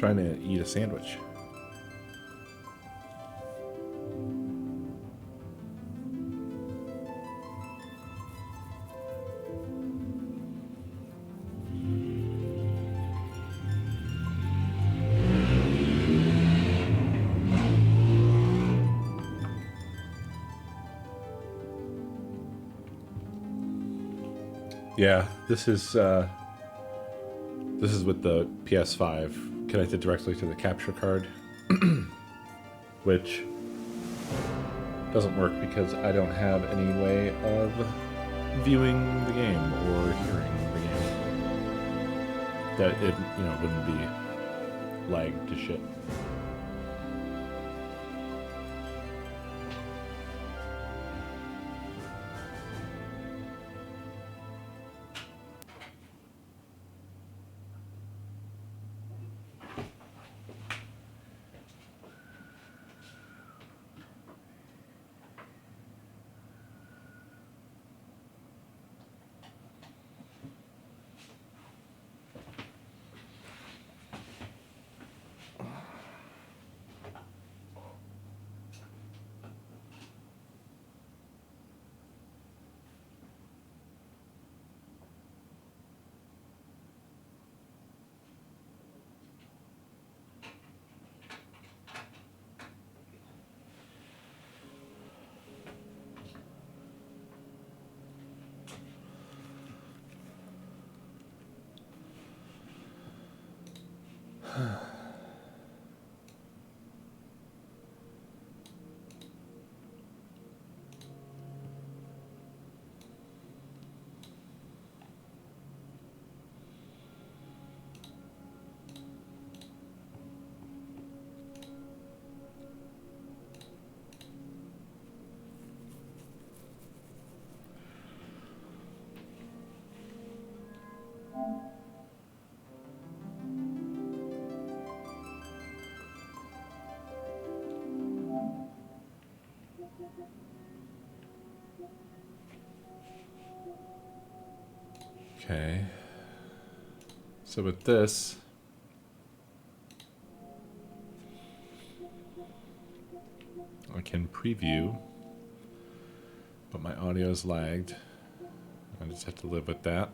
trying to eat a sandwich. Yeah, this is with the PS5 connected directly to the capture card, which doesn't work because I don't have any way of viewing the game or hearing the game. That it, you know, wouldn't be lagged to shit. Okay. So with this, I can preview, but my audio is lagged. I just have to live with that.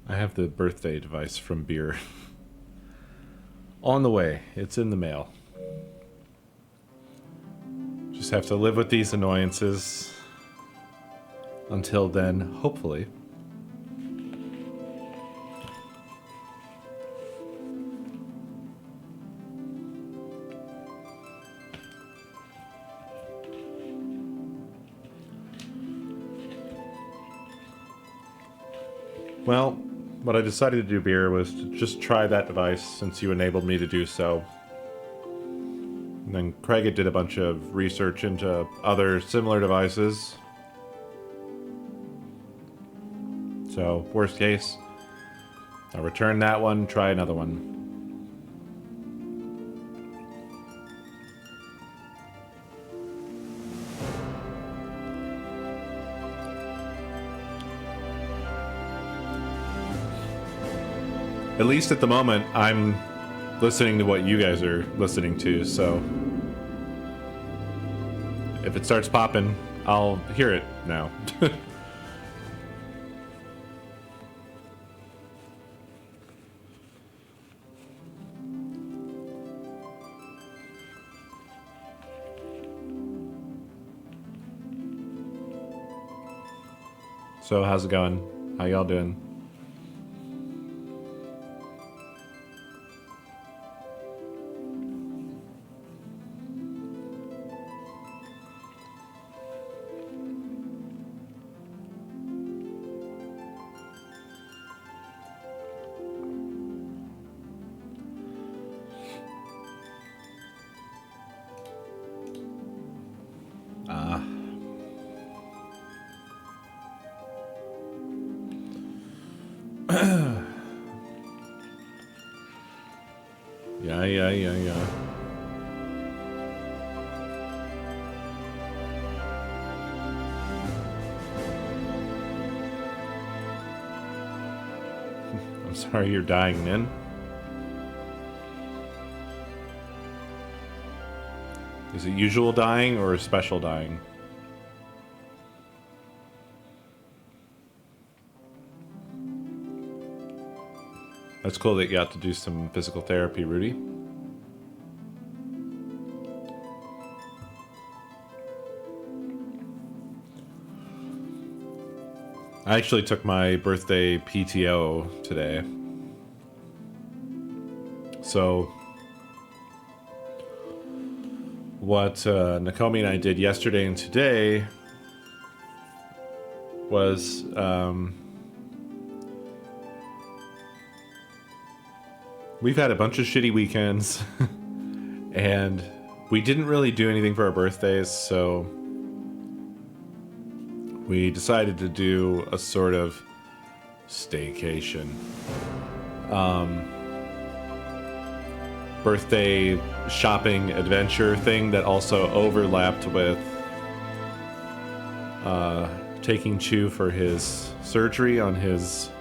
I have the birthday device from Beer on the way. It's in the mail. Just have to live with these annoyances until then, hopefully. Well, what I decided to do, Beer, was to just try that device since you enabled me to do so. And then Craig did a bunch of research into other similar devices. So, worst case, I'll return that one, try another one. At least at the moment, I'm listening to what you guys are listening to, so if it starts popping, I'll hear it now. So how's it going? How y'all doing? Yeah. I'm sorry you're dying, Nin. Is it usual dying or special dying? That's cool that you got to do some physical therapy, Rudy. I actually took my birthday PTO today. So what Nakomi and I did yesterday and today was we've had a bunch of shitty weekends and we didn't really do anything for our birthdays, so we decided to do a sort of staycation. Birthday shopping adventure thing that also overlapped with taking Chu for his surgery on his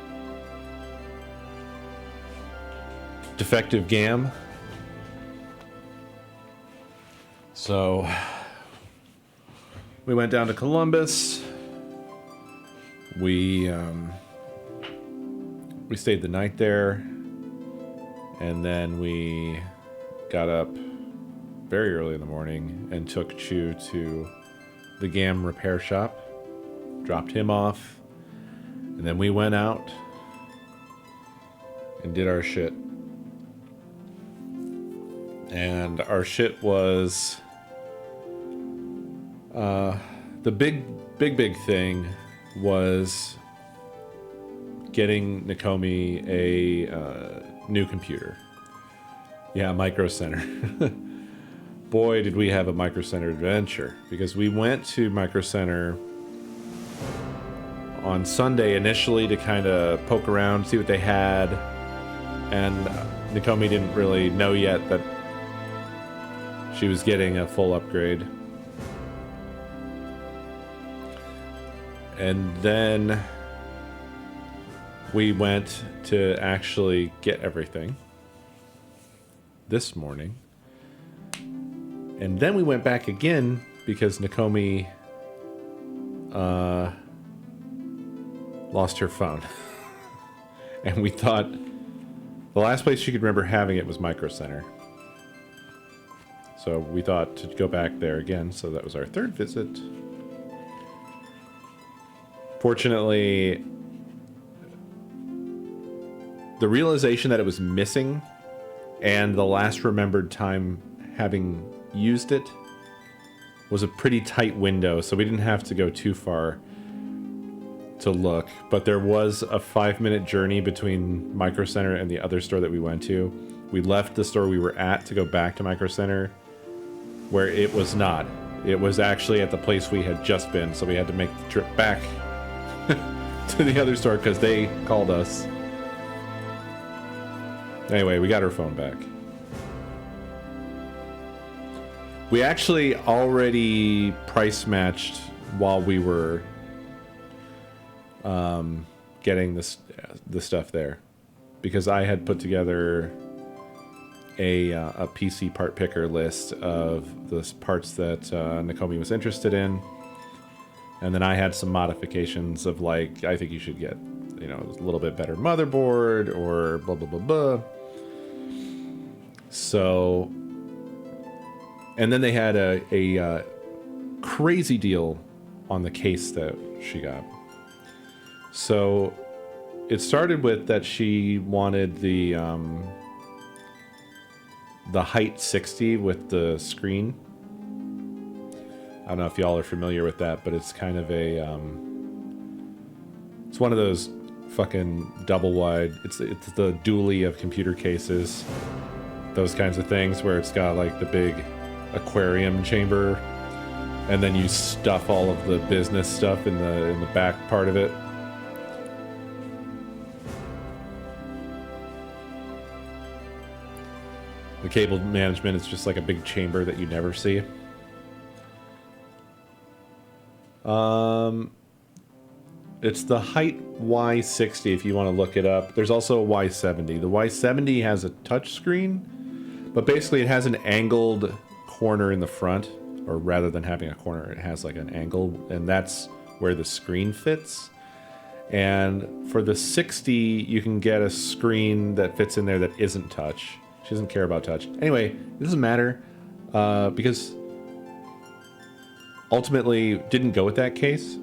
defective GAM. So we went down to Columbus. We stayed the night there, and then we got up very early in the morning and took Chu to the GAM repair shop, dropped him off, and then we went out and did our shit. And our shit was the big thing was getting Nakomi a new computer. Yeah, Micro Center. Boy, did we have a Micro Center adventure, because we went to Micro Center on Sunday initially to kind of poke around, see what they had, and Nakomi didn't really know yet that she was getting a full upgrade. And then we went to actually get everything this morning. And then we went back again because Nakomi lost her phone. And we thought the last place she could remember having it was Micro Center. So we thought to go back there again. So that was our third visit. Fortunately, the realization that it was missing and the last remembered time having used it was a pretty tight window, so we didn't have to go too far to look. But there was a 5-minute journey between Micro Center and the other store that we went to. We left the store we were at to go back to Micro Center, where it was not. It was actually at the place we had just been, so we had to make the trip back to the other store because they called us. Anyway, we got her phone back. We actually already price matched while we were getting the stuff there, because I had put together a PC part picker list of the parts that Nakomi was interested in. And then I had some modifications of, like, I think you should get, you know, a little bit better motherboard or blah, blah, blah, blah. So, and then they had a crazy deal on the case that she got. So it started with that she wanted the height 60 with the screen. I don't know if y'all are familiar with that, but it's kind of a it's one of those fucking double wide. It's the dually of computer cases, those kinds of things where it's got like the big aquarium chamber, and then you stuff all of the business stuff in the back part of it. The cable management is just like a big chamber that you never see. It's the height Y60 if you want to look it up. There's also a Y70. The Y70 has a touch screen, but basically it has an angled corner in the front, or rather than having a corner, it has like an angle, and that's where the screen fits. And for the 60, you can get a screen that fits in there that isn't touch. She doesn't care about touch. Anyway, it doesn't matter because ultimately didn't go with that case.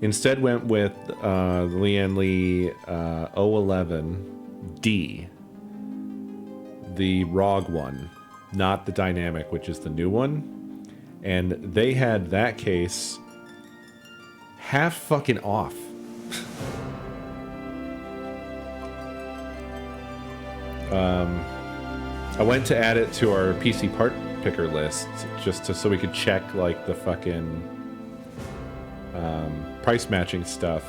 Instead went with the Lian Li 011D, the ROG one, not the dynamic, which is the new one. And they had that case half fucking off. I went to add it to our PC part picker list just so we could check like the fucking price matching stuff,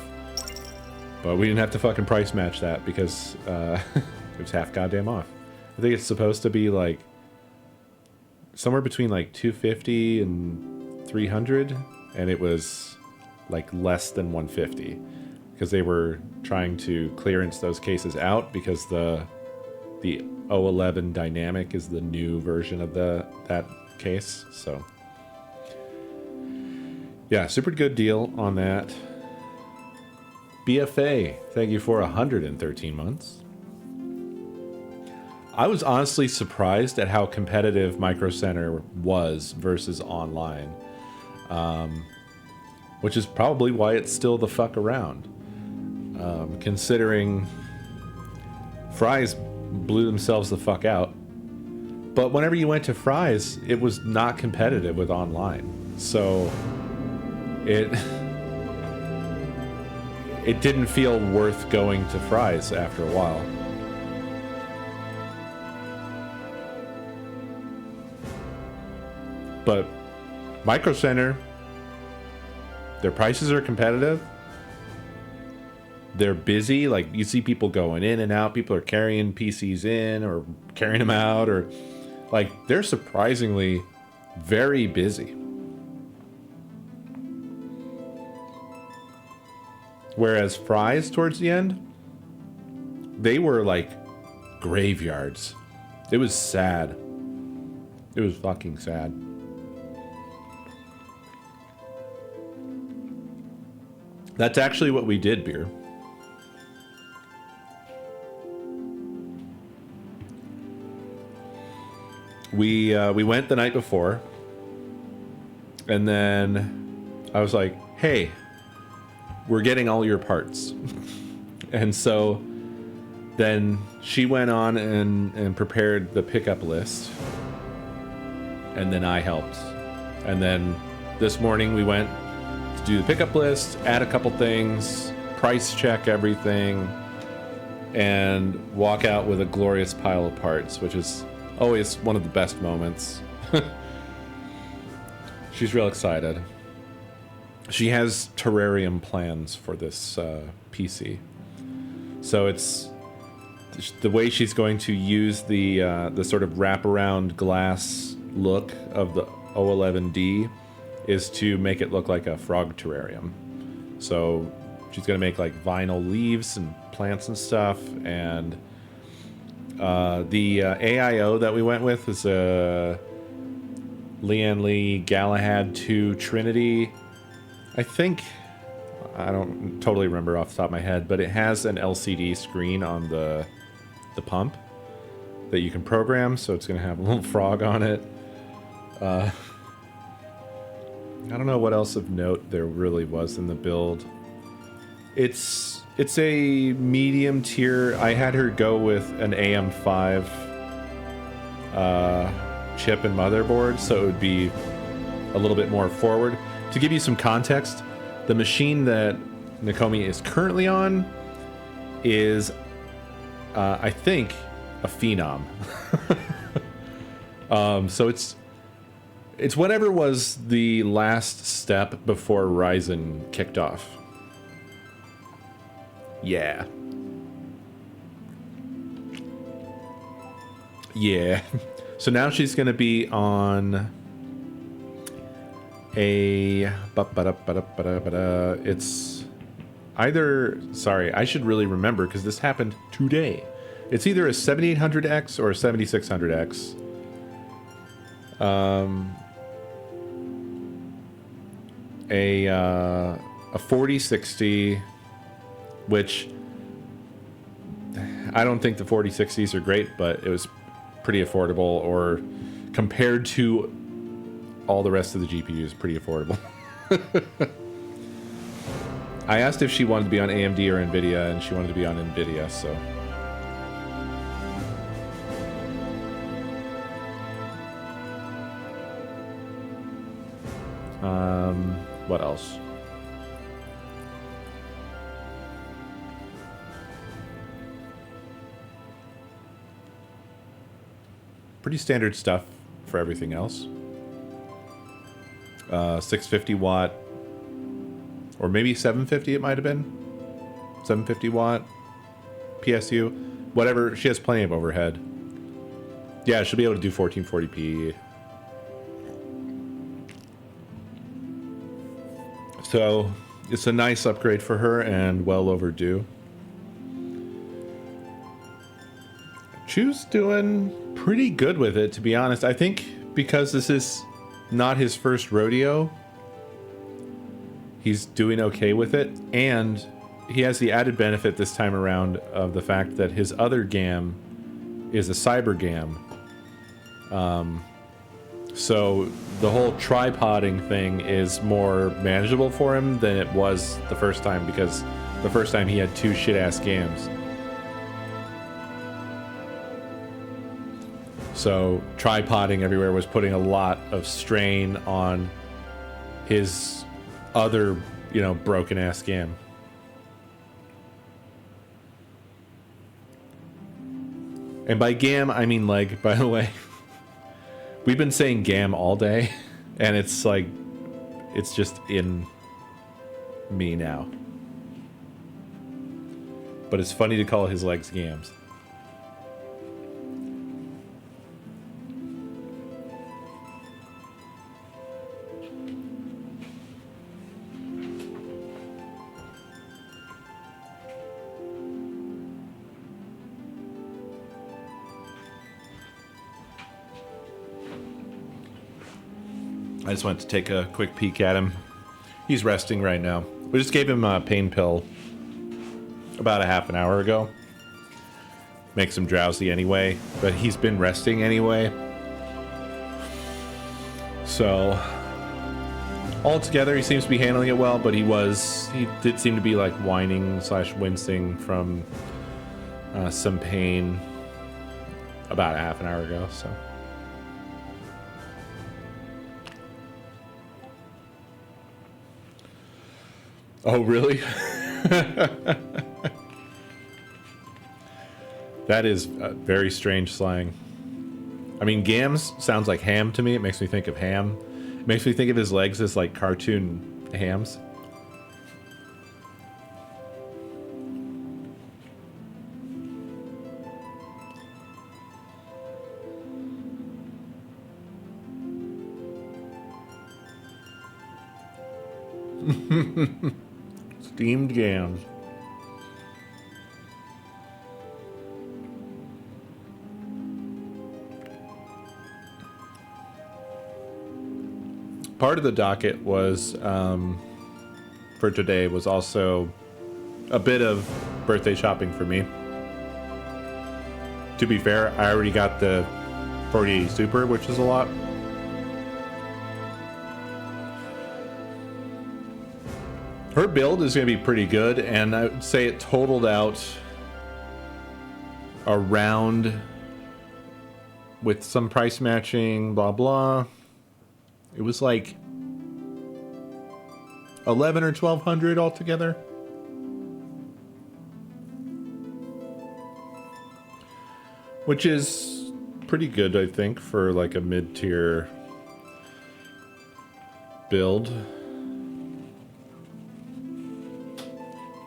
but we didn't have to fucking price match that because it was half goddamn off. I think it's supposed to be like somewhere between like 250 and 300, and it was like less than 150 because they were trying to clearance those cases out because the 011 dynamic is the new version of that case. So yeah, super good deal on that. BFA, thank you for 113 months. I was honestly surprised at how competitive Micro Center was versus online, which is probably why it's still the fuck around. Considering Fry's blew themselves the fuck out. But whenever you went to Fry's, it was not competitive with online. So it didn't feel worth going to Fry's after a while. But Micro Center, their prices are competitive. They're busy. Like, you see people going in and out. People are carrying PCs in or carrying them out, or like they're surprisingly very busy. Whereas Fry's towards the end, they were like graveyards. It was sad. It was fucking sad. That's actually what we did, Beer. We went the night before, and then I was like, hey, we're getting all your parts. And so then she went on and prepared the pickup list, and then I helped. And then this morning we went to do the pickup list, add a couple things, price check everything, and walk out with a glorious pile of parts, which is always one of the best moments. She's real excited. She has terrarium plans for this PC. So it's the way she's going to use the sort of wraparound glass look of the 011D is to make it look like a frog terrarium. So she's going to make like vinyl leaves and plants and stuff, and the AIO that we went with is a Lian Li Galahad 2 Trinity. I think, I don't totally remember off the top of my head, but it has an LCD screen on the pump that you can program, so it's going to have a little frog on it. I don't know what else of note there really was in the build. It's a medium tier. I had her go with an AM5 chip and motherboard, so it would be a little bit more forward. To give you some context, the machine that Nakomi is currently on is, I think, a Phenom. So it's whatever was the last step before Ryzen kicked off. Yeah. Yeah. So now she's going to be on a... It's either... Sorry, I should really remember because this happened today. It's either a 7800X or a 7600X. A 4060, which I don't think the 4060s are great, but it was pretty affordable, or compared to all the rest of the GPUs, pretty affordable. I asked if she wanted to be on AMD or NVIDIA, and she wanted to be on NVIDIA, so... what else? Pretty standard stuff for everything else. 650 watt, or maybe 750 it might have been. 750 watt PSU, whatever. She has plenty of overhead. Yeah, she'll be able to do 1440p. So it's a nice upgrade for her and well overdue. Chu's doing pretty good with it, to be honest. I think because this is not his first rodeo, he's doing okay with it, and he has the added benefit this time around of the fact that his other GAM is a cyber GAM. So the whole tripoding thing is more manageable for him than it was the first time, because the first time he had two shit-ass GAMs. So tripoding everywhere was putting a lot of strain on his other, you know, broken-ass GAM. And by GAM, I mean leg, by the way. We've been saying GAM all day, and it's like, it's just in me now. But it's funny to call his legs GAMs. I just went to take a quick peek at him. He's resting right now. We just gave him a pain pill about a half an hour ago. Makes him drowsy anyway, but he's been resting anyway. So, altogether, he seems to be handling it well, but he did seem to be like whining / wincing from some pain about a half an hour ago, so. Oh, really? That is very strange slang. I mean, gams sounds like ham to me. It makes me think of ham. It makes me think of his legs as like cartoon hams. Steamed gams. Part of the docket was, for today, was also a bit of birthday shopping for me. To be fair, I already got the 4080 Super, which is a lot. Her build is going to be pretty good, and I would say it totaled out around, with some price matching, blah blah. It was like 11 or 1200 altogether. Which is pretty good, I think, for like a mid-tier build.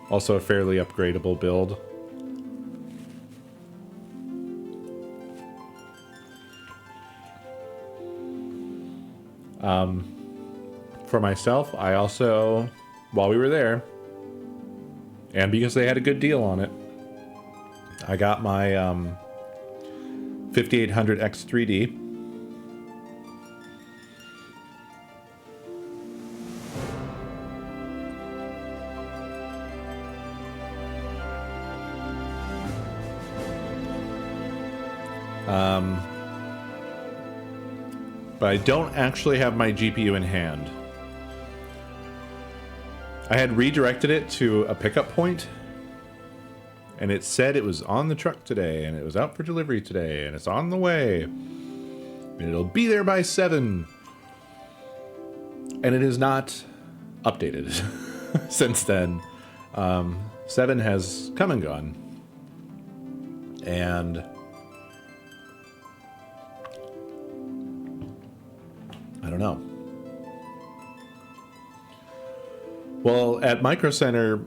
Also a fairly upgradable build. For myself, I also, while we were there, and because they had a good deal on it, I got my 5800 X3D. But I don't actually have my GPU in hand. I had redirected it to a pickup point, and it said it was on the truck today, and it was out for delivery today, and it's on the way, and it'll be there by 7. And it is not updated since then. 7 has come and gone. And I don't know. Well, at Micro Center,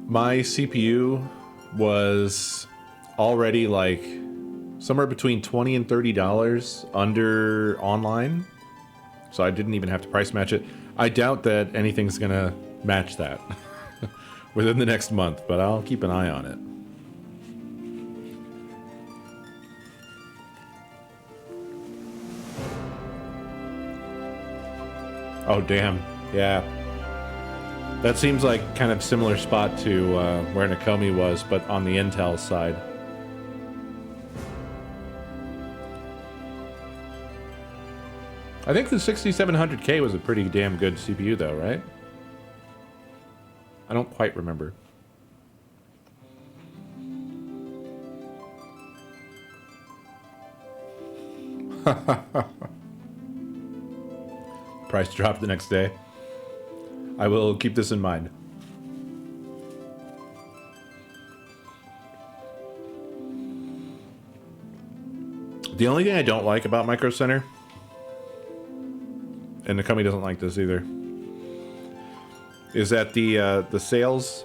my CPU was already like somewhere between $20 and $30 under online. So I didn't even have to price match it. I doubt that anything's gonna match that within the next month, but I'll keep an eye on it. Oh, damn. Yeah. That seems like kind of similar spot to where Nakomi was, but on the Intel side. I think the 6700K was a pretty damn good CPU though, right? I don't quite remember. Price dropped the next day. I will keep this in mind. The only thing I don't like about Micro Center, and the company doesn't like this either, is that the sales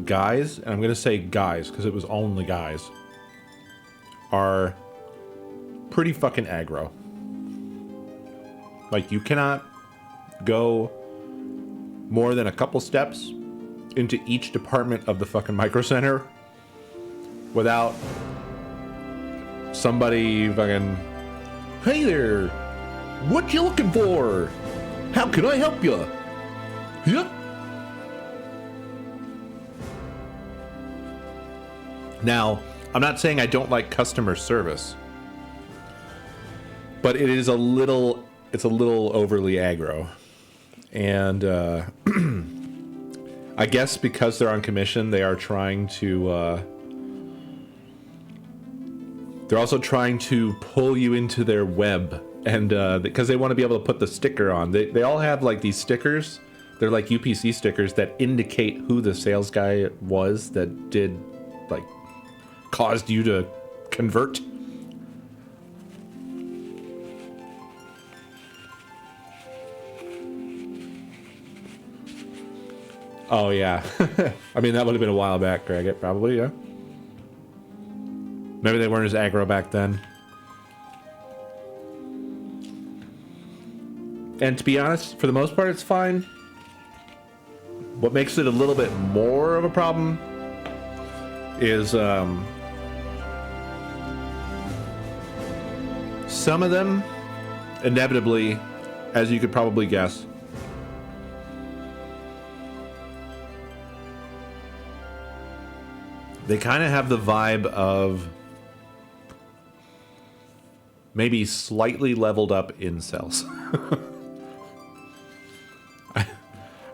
guys, and I'm gonna say guys because it was only guys, are pretty fucking aggro. Like, you cannot go more than a couple steps into each department of the fucking Micro Center without somebody fucking, hey there, what you looking for? How can I help you? Yep. Now, I'm not saying I don't like customer service, but it is it's a little overly aggro. And I guess because they're on commission, they are trying to they're also trying to pull you into their web, and because they want to be able to put the sticker on. They all have like these stickers. They're like UPC stickers that indicate who the sales guy was that did, like, caused you to convert. Oh, yeah. I mean, that would have been a while back, Greg. Probably, yeah. Maybe they weren't as aggro back then. And to be honest, for the most part, it's fine. What makes it a little bit more of a problem is some of them, inevitably, as you could probably guess, they kind of have the vibe of maybe slightly leveled up incels.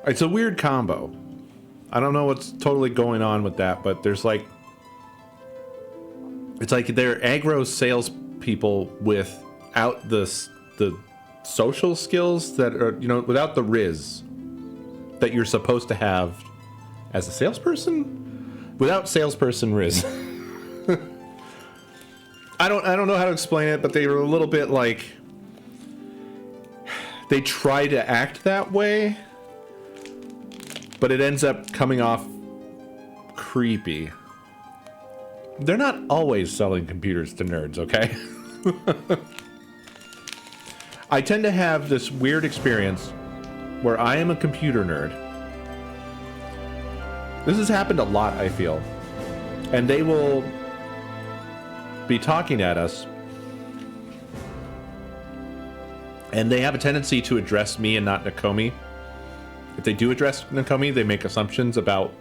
It's a weird combo. I don't know what's totally going on with that, but there's like, it's like they're aggro salespeople without the social skills that are, you know, without the riz that you're supposed to have as a salesperson. Without salesperson riz. I don't know how to explain it, but they were a little bit like, they try to act that way, but it ends up coming off creepy. They're not always selling computers to nerds, okay? I tend to have this weird experience where I am a computer nerd. This has happened a lot, I feel. And they will be talking at us, and they have a tendency to address me and not Nakomi. If they do address Nakomi, they make assumptions about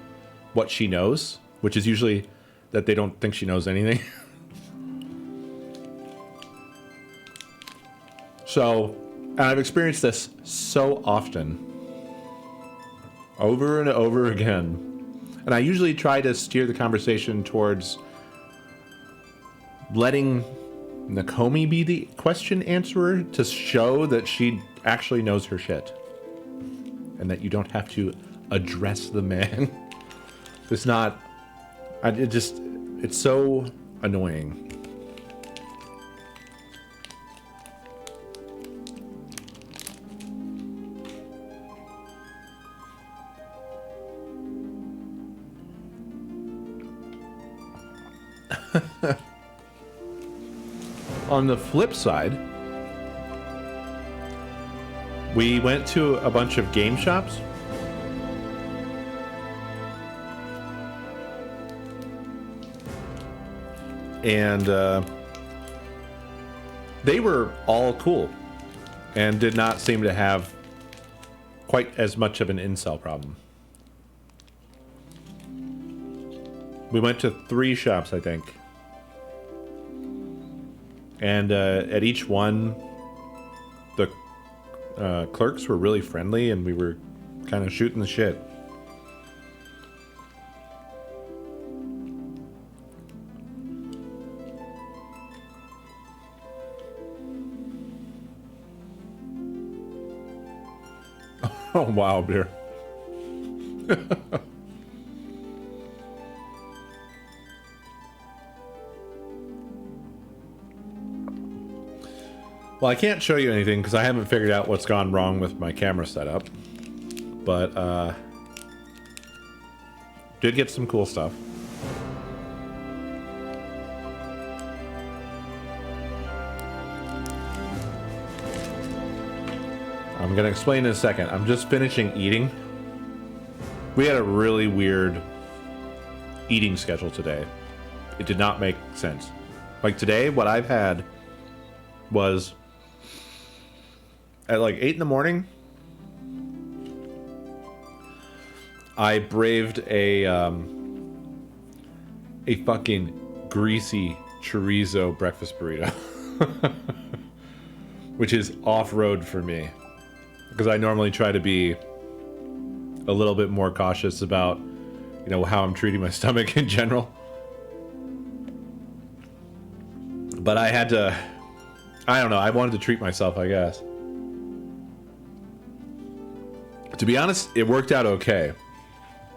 what she knows, which is usually that they don't think she knows anything. So, and I've experienced this so often, over and over again. And I usually try to steer the conversation towards letting Nakomi be the question answerer to show that she actually knows her shit. And that you don't have to address the man. It's not... it's so annoying. On the flip side, we went to a bunch of game shops. And they were all cool and did not seem to have quite as much of an incel problem. We went to 3 shops, I think. And at each one, the clerks were really friendly, and we were kind of shooting the shit. Oh, wow, beer. Well, I can't show you anything because I haven't figured out what's gone wrong with my camera setup. But, did get some cool stuff. I'm gonna explain in a second. I'm just finishing eating. We had a really weird eating schedule today. It did not make sense. Like today, what I've had was at like 8 in the morning, I braved a fucking greasy chorizo breakfast burrito, which is off-road for me because I normally try to be a little bit more cautious about, you know, how I'm treating my stomach in general. But I had to, I don't know, I wanted to treat myself, I guess. To be honest, it worked out okay.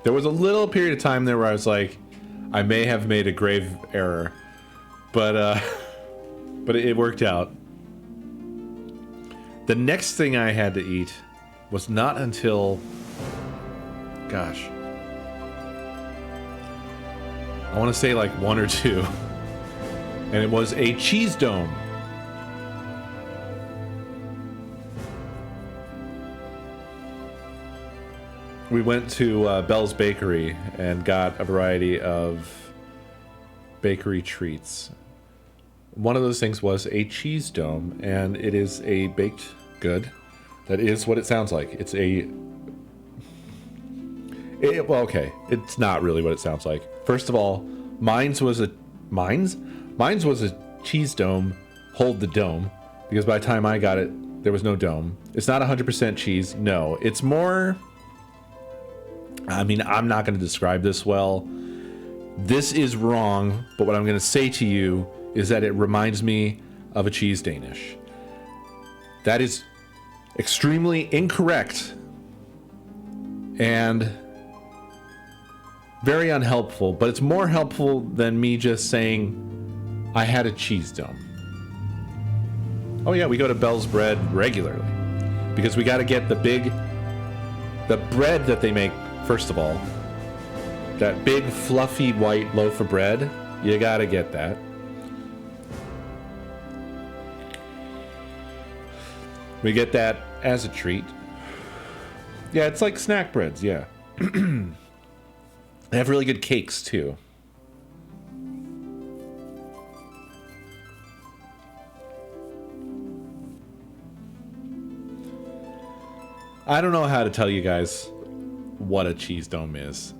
There was a little period of time there where I was like, I may have made a grave error, but it worked out. The next thing I had to eat was not until, gosh, I want to say like 1 or 2, and it was a cheese dome. We went to Bell's Bakery and got a variety of bakery treats. One of those things was a cheese dome, and it is a baked good. That is what it sounds like. It's a... well, okay. It's not really what it sounds like. First of all, mine's was a cheese dome, hold the dome, because by the time I got it, there was no dome. It's not 100% cheese, no. It's more... I mean, I'm not going to describe this well. This is wrong, but what I'm going to say to you is that it reminds me of a cheese Danish. That is extremely incorrect and very unhelpful, but it's more helpful than me just saying I had a cheese dome. Oh yeah, we go to Bell's Bread regularly because we got to get the bread that they make. First of all, that big fluffy white loaf of bread, you gotta get that. We get that as a treat. Yeah, it's like snack breads, yeah. They have really good cakes, too. I don't know how to tell you guys what a cheese dome is.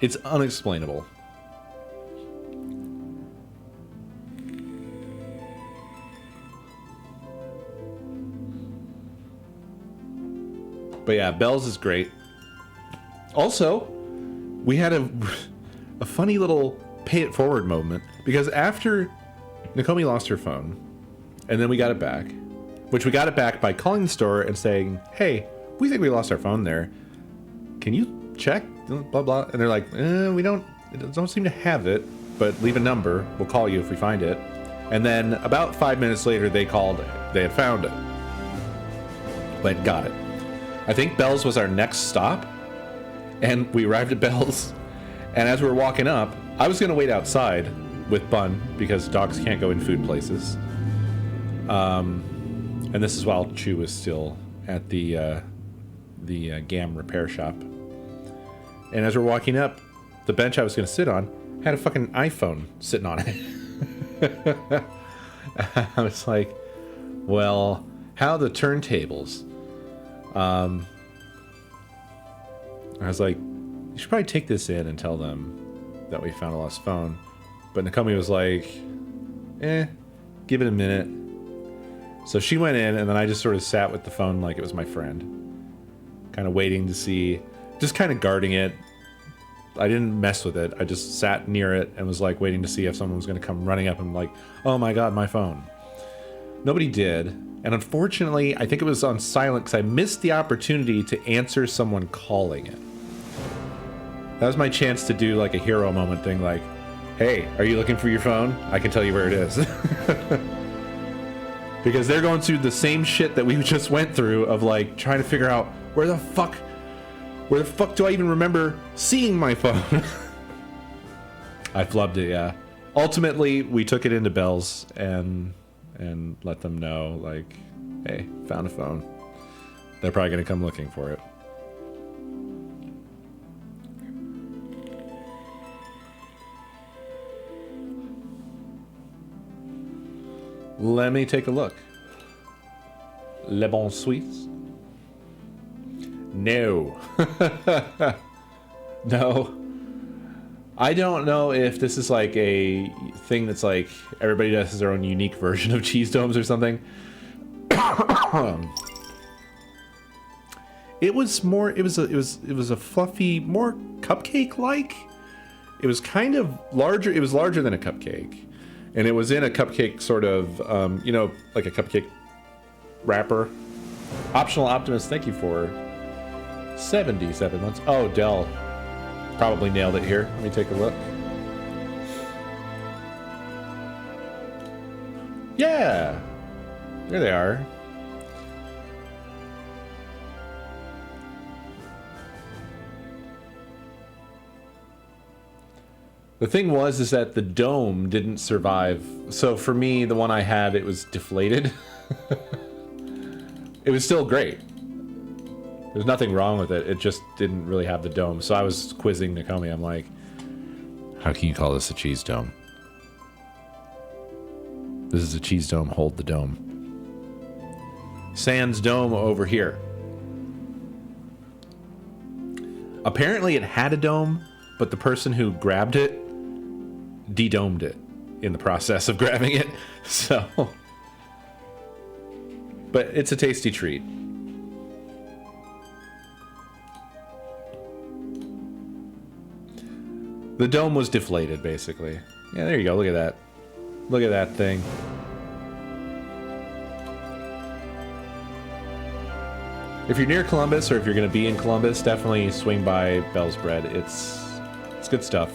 It's unexplainable. But yeah, Bell's is great. Also, we had a funny little pay it forward moment, because after Nakomi lost her phone, and then we got it back, which we got it back by calling the store and saying, hey, we think we lost our phone there. Can you check? Blah, blah. And they're like, we don't seem to have it, but leave a number. We'll call you if we find it. And then about 5 minutes later, they called it. They had found it. But got it. I think Bell's was our next stop. And we arrived at Bell's. And as we were walking up, I was going to wait outside with Bun, because dogs can't go in food places. And this is while Chew was still at the GAM repair shop. And as we're walking up, the bench I was going to sit on had a fucking iPhone sitting on it. I was like, well, how the turntables? I was like, you should probably take this in and tell them that we found a lost phone. But Nakomi was like, give it a minute. So she went in, and then I just sort of sat with the phone like it was my friend. Kind of waiting to see, just kind of guarding it. I didn't mess with it. I just sat near it and was like waiting to see if someone was going to come running up and like, oh my god, my phone. Nobody did. And unfortunately, I think it was on silent because I missed the opportunity to answer someone calling it. That was my chance to do like a hero moment thing, like, hey, are you looking for your phone? I can tell you where it is. Because they're going through the same shit that we just went through of like trying to figure out where the fuck do I even remember seeing my phone? I flubbed it, yeah. Ultimately, we took it into Bell's and let them know, like, hey, found a phone. They're probably gonna come looking for it. Let me take a look. Le Bon Sweets? No. No. I don't know if this is like a thing that's like everybody does their own unique version of cheese domes or something. It was a fluffy, more cupcake-like. It was kind of larger. It was larger than a cupcake. And it was in a cupcake sort of, like a cupcake wrapper. Optional Optimist, thank you for 77 months. Oh, Dell probably nailed it here. Let me take a look. Yeah, there they are. The thing is that the dome didn't survive. So for me, the one I had, it was deflated. It was still great. There's nothing wrong with it. It just didn't really have the dome. So I was quizzing Nakomi. I'm like, how can you call this a cheese dome? This is a cheese dome. Hold the dome. Sans dome over here. Apparently it had a dome, but the person who grabbed it de-domed it in the process of grabbing it. So, but it's a tasty treat. The dome was deflated, basically. Yeah, there you go. Look at that. Look at that thing. If you're near Columbus, or if you're going to be in Columbus, definitely swing by Bell's Bread. It's good stuff.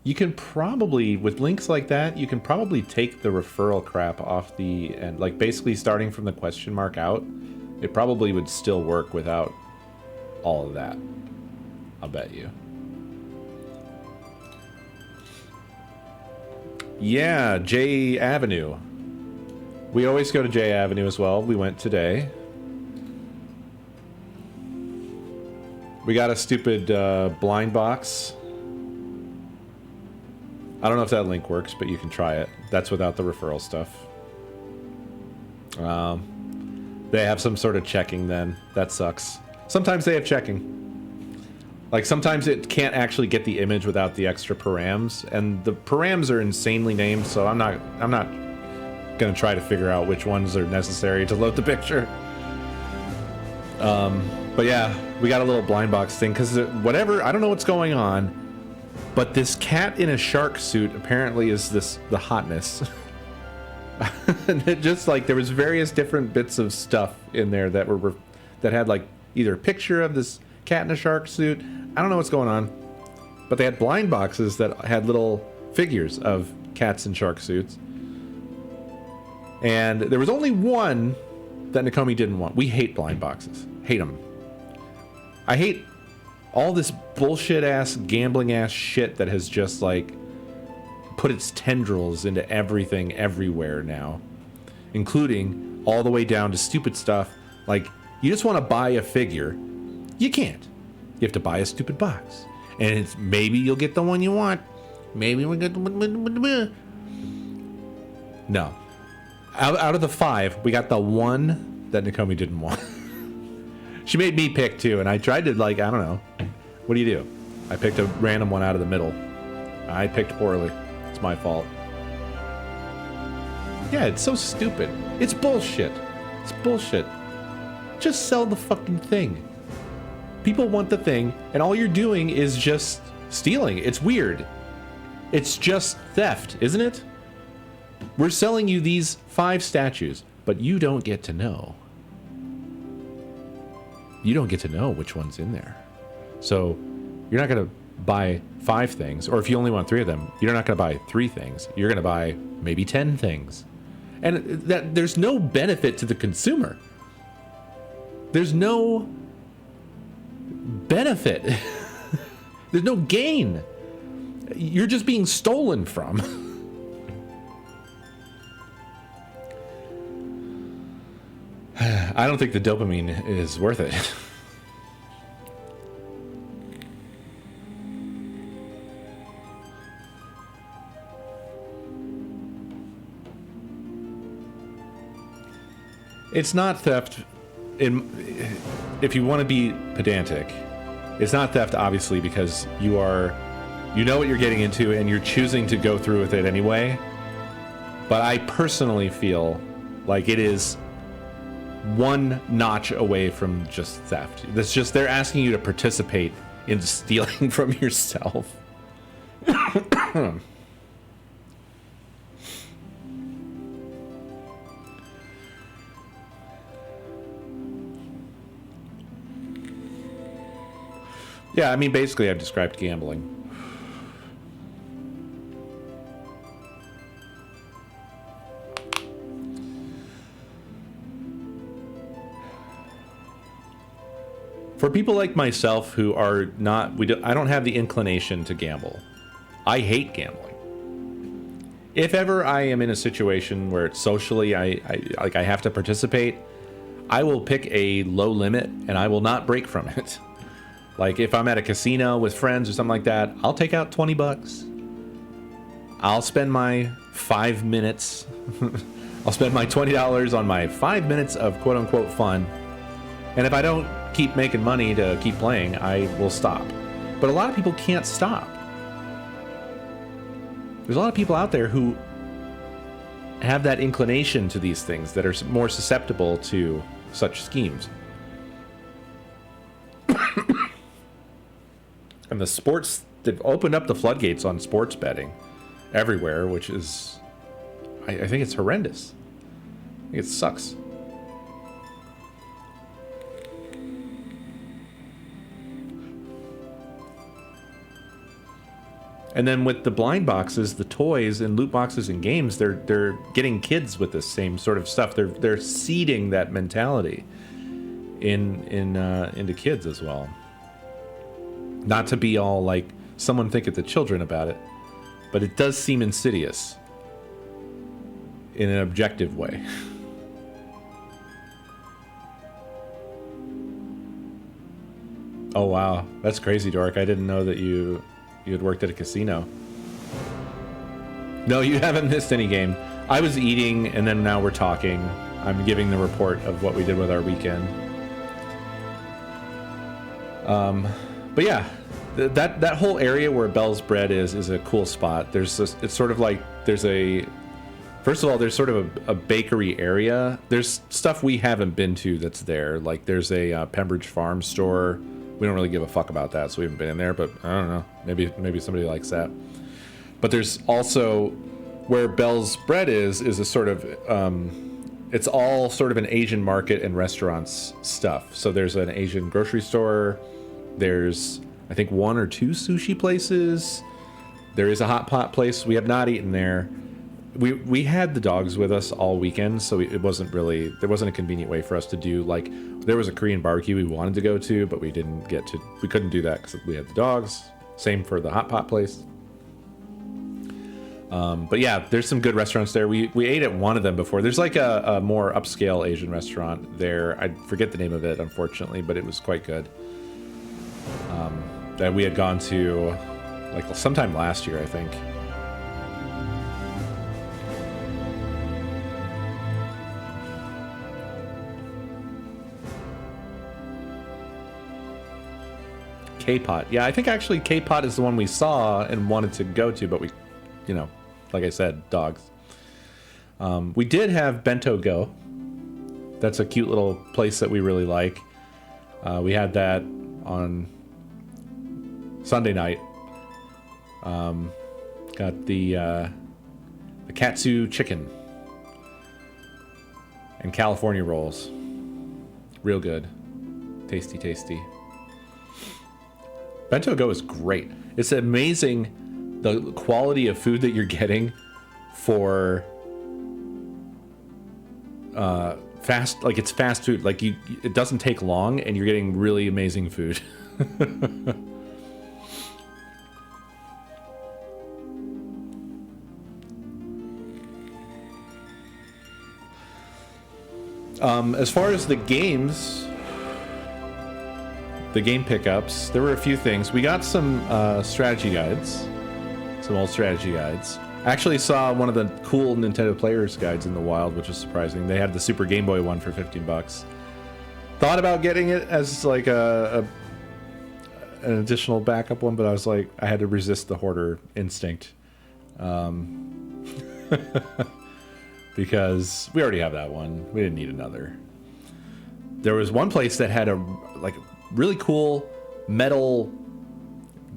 You can probably, with links like that, you can probably take the referral crap off the end, like basically starting from the question mark out It probably would still work without all of that. I'll bet you. Yeah, J Avenue. We always go to J Avenue as well. We went today. We got a stupid blind box. I don't know if that link works, but you can try it. That's without the referral stuff. They have some sort of checking then. That sucks. Sometimes they have checking. Like, sometimes it can't actually get the image without the extra params, and the params are insanely named, so I'm not gonna try to figure out which ones are necessary to load the picture. But yeah, we got a little blind box thing, because whatever, I don't know what's going on, but this cat in a shark suit apparently is the hotness. And it just, like, there was various different bits of stuff in there that had, like, either a picture of this cat in a shark suit. I don't know what's going on, but they had blind boxes that had little figures of cats in shark suits. And there was only one that Nakomi didn't want. We hate blind boxes. Hate them. I hate all this bullshit-ass, gambling-ass shit that has just, like, put its tendrils into everything everywhere now. Including all the way down to stupid stuff. Like, you just want to buy a figure. You can't. You have to buy a stupid box. And it's maybe you'll get the one you want. Maybe we'll get the... No. Out of the 5, we got the one that Nakomi didn't want. She made me pick, too, and I tried to, like, I don't know. What do you do? I picked a random one out of the middle. I picked poorly. It's my fault. Yeah, it's so stupid. It's bullshit. It's bullshit. Just sell the fucking thing. People want the thing, and all you're doing is just stealing. It's weird. It's just theft, isn't it? We're selling you these 5 statues, but you don't get to know. You don't get to know which one's in there. So you're not going to buy 5 things, or if you only want 3 of them, you're not going to buy 3 things. You're going to buy maybe 10 things. And there's no benefit to the consumer. There's no benefit. There's no gain. You're just being stolen from. I don't think the dopamine is worth it. It's not theft. If you want to be pedantic, it's not theft, obviously, because you know what you're getting into and you're choosing to go through with it anyway. But I personally feel like it is one notch away from just theft. That's just, they're asking you to participate in stealing from yourself. Yeah, I mean, basically I've described gambling. For people like myself who are not, I don't have the inclination to gamble. I hate gambling. If ever I am in a situation where it's socially, I have to participate, I will pick a low limit and I will not break from it. Like if I'm at a casino with friends or something like that, I'll take out 20 bucks. I'll spend my 5 minutes. I'll spend my $20 on my 5 minutes of quote unquote fun. And if I don't keep making money to keep playing, I will stop. But a lot of people can't stop. There's a lot of people out there who have that inclination to these things that are more susceptible to such schemes. And the sports, they've opened up the floodgates on sports betting everywhere, which is, I think it's horrendous. I think it sucks. And then with the blind boxes, the toys and loot boxes and games, they're getting kids with this same sort of stuff. They're seeding that mentality. into kids as well. Not to be all like someone think at the children about it, but it does seem insidious in an objective way. Oh wow, that's crazy, Dork. I didn't know that you had worked at a casino. No, you haven't missed any game. I was eating, and then now we're talking. I'm giving the report of what we did with our weekend. But yeah, that whole area where Bell's Bread is a cool spot. It's sort of like first of all, there's sort of a bakery area. There's stuff we haven't been to that's there. Like there's a Pembridge Farm store. We don't really give a fuck about that, so we haven't been in there, but I don't know. Maybe somebody likes that. But there's also where Bell's Bread is a sort of it's all sort of an Asian market and restaurants stuff. So there's an Asian grocery store. There's I think 1 or 2 sushi places. There is a hot pot place. We have not eaten there. We had the dogs with us all weekend, so there wasn't a convenient way for us to do, like, there was a Korean barbecue we wanted to go to, but we couldn't do that because we had the dogs. Same for the hot pot place. But yeah, there's some good restaurants there. We ate at one of them before. There's like a more upscale Asian restaurant there. I forget the name of it, unfortunately, but it was quite good. That we had gone to like sometime last year, I think. K-Pot. Yeah, I think actually K-Pot is the one we saw and wanted to go to, but we, like I said, dogs. We did have Bento Go. That's a cute little place that we really like. We had that on Sunday night. Got the katsu chicken and California rolls. Real good. Tasty, tasty. Bento Go is great. It's amazing the quality of food that you're getting for it's fast food. Like it doesn't take long and you're getting really amazing food. As far as the games, the game pickups, there were a few things. We got some strategy guides, some old strategy guides. I actually saw one of the cool Nintendo Players guides in the wild, which was surprising. They had the Super Game Boy one for $15. Thought about getting it as like an additional backup one, but I was like, I had to resist the hoarder instinct. Because we already have that one. We didn't need another. There was one place that had a really cool metal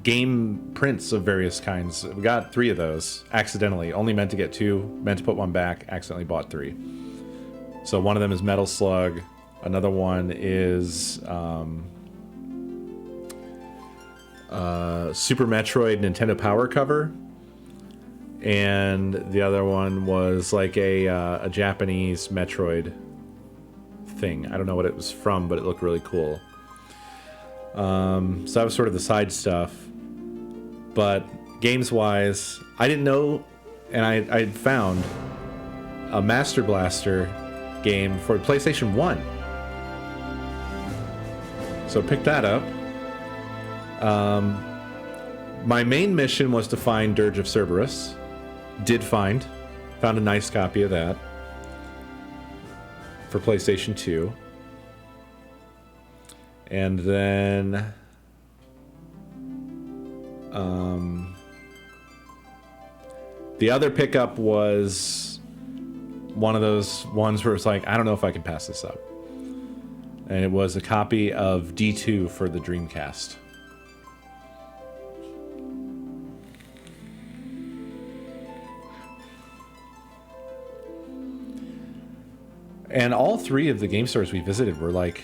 game prints of various kinds. We got 3 of those accidentally. Only meant to get 2. Meant to put one back. Accidentally bought 3. So one of them is Metal Slug. Another one is Super Metroid Nintendo Power cover. And the other one was like a Japanese Metroid thing. I don't know what it was from, but it looked really cool. So that was sort of the side stuff. But games-wise, I didn't know, and I found a Master Blaster game for PlayStation 1. So pick that up. My main mission was to find Dirge of Cerberus. Found a nice copy of that for PlayStation 2. And then the other pickup was one of those ones where it's like, I don't know if I can pass this up. And it was a copy of D2 for the Dreamcast. And all 3 of the game stores we visited were like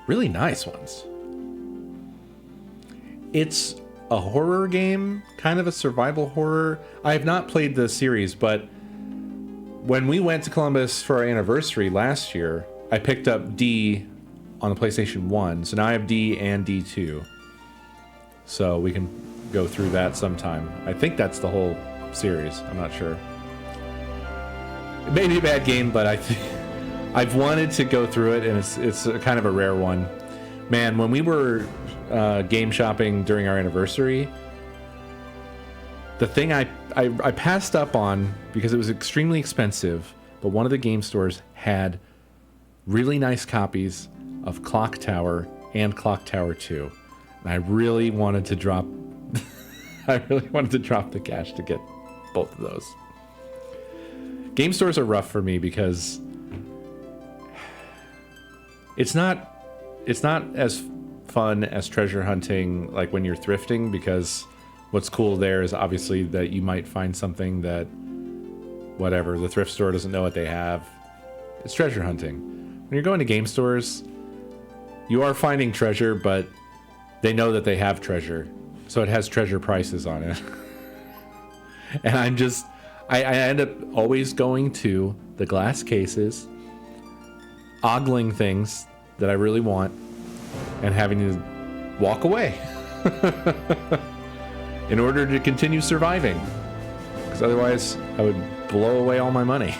really nice ones. It's a horror game, kind of a survival horror. I have not played the series, but when we went to Columbus for our anniversary last year, I picked up D on the PlayStation 1. So now I have D and D2. So we can go through that sometime. I think that's the whole series. I'm not sure. It may be a bad game, but I've wanted to go through it, and it's a kind of a rare one. Man, when we were game shopping during our anniversary, the thing I passed up on because it was extremely expensive, but one of the game stores had really nice copies of Clock Tower and Clock Tower 2. And I really wanted to drop the cash to get both of those. Game stores are rough for me because it's not as fun as treasure hunting, like when you're thrifting, because what's cool there is obviously that you might find something that whatever the thrift store doesn't know what they have. It's treasure hunting. When you're going to game stores, you are finding treasure, but they know that they have treasure, so it has treasure prices on it. And I end up always going to the glass cases, ogling things that I really want, and having to walk away in order to continue surviving, because otherwise I would blow away all my money.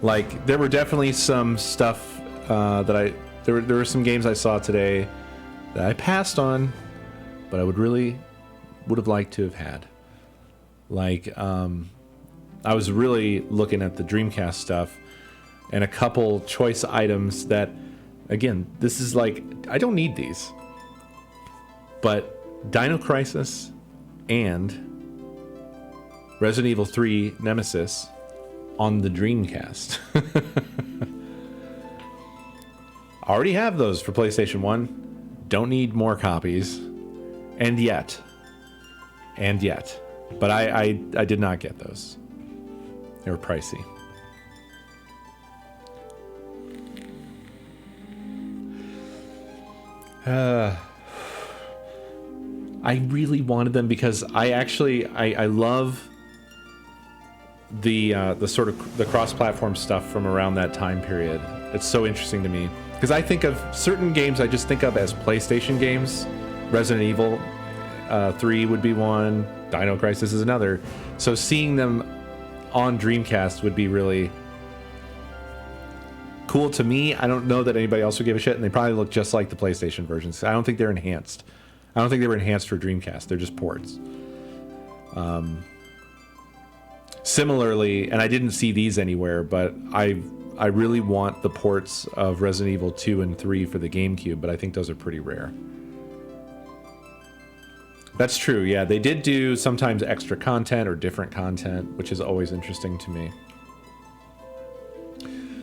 Like, there were definitely some stuff there were some games I saw today that I passed on, but I would have liked to have had. Like, I was really looking at the Dreamcast stuff, and a couple choice items that, again, this is like, I don't need these. But Dino Crisis and Resident Evil 3 Nemesis on the Dreamcast. I already have those for PlayStation 1. Don't need more copies. And yet. But I did not get those. They were pricey. I really wanted them because I love the sort of the cross-platform stuff from around that time period. It's so interesting to me because I think of certain games I just think of as PlayStation games. Resident Evil 3 would be one. Dino Crisis is another. So seeing them on Dreamcast would be really cool to me. I don't know that anybody else would give a shit, and they probably look just like the PlayStation versions. I don't think they're enhanced. I don't think they were enhanced for Dreamcast. They're just ports. Similarly, and I didn't see these anywhere, but I really want the ports of Resident Evil 2 and 3 for the GameCube, but I think those are pretty rare. That's true, yeah. They did do sometimes extra content or different content, which is always interesting to me.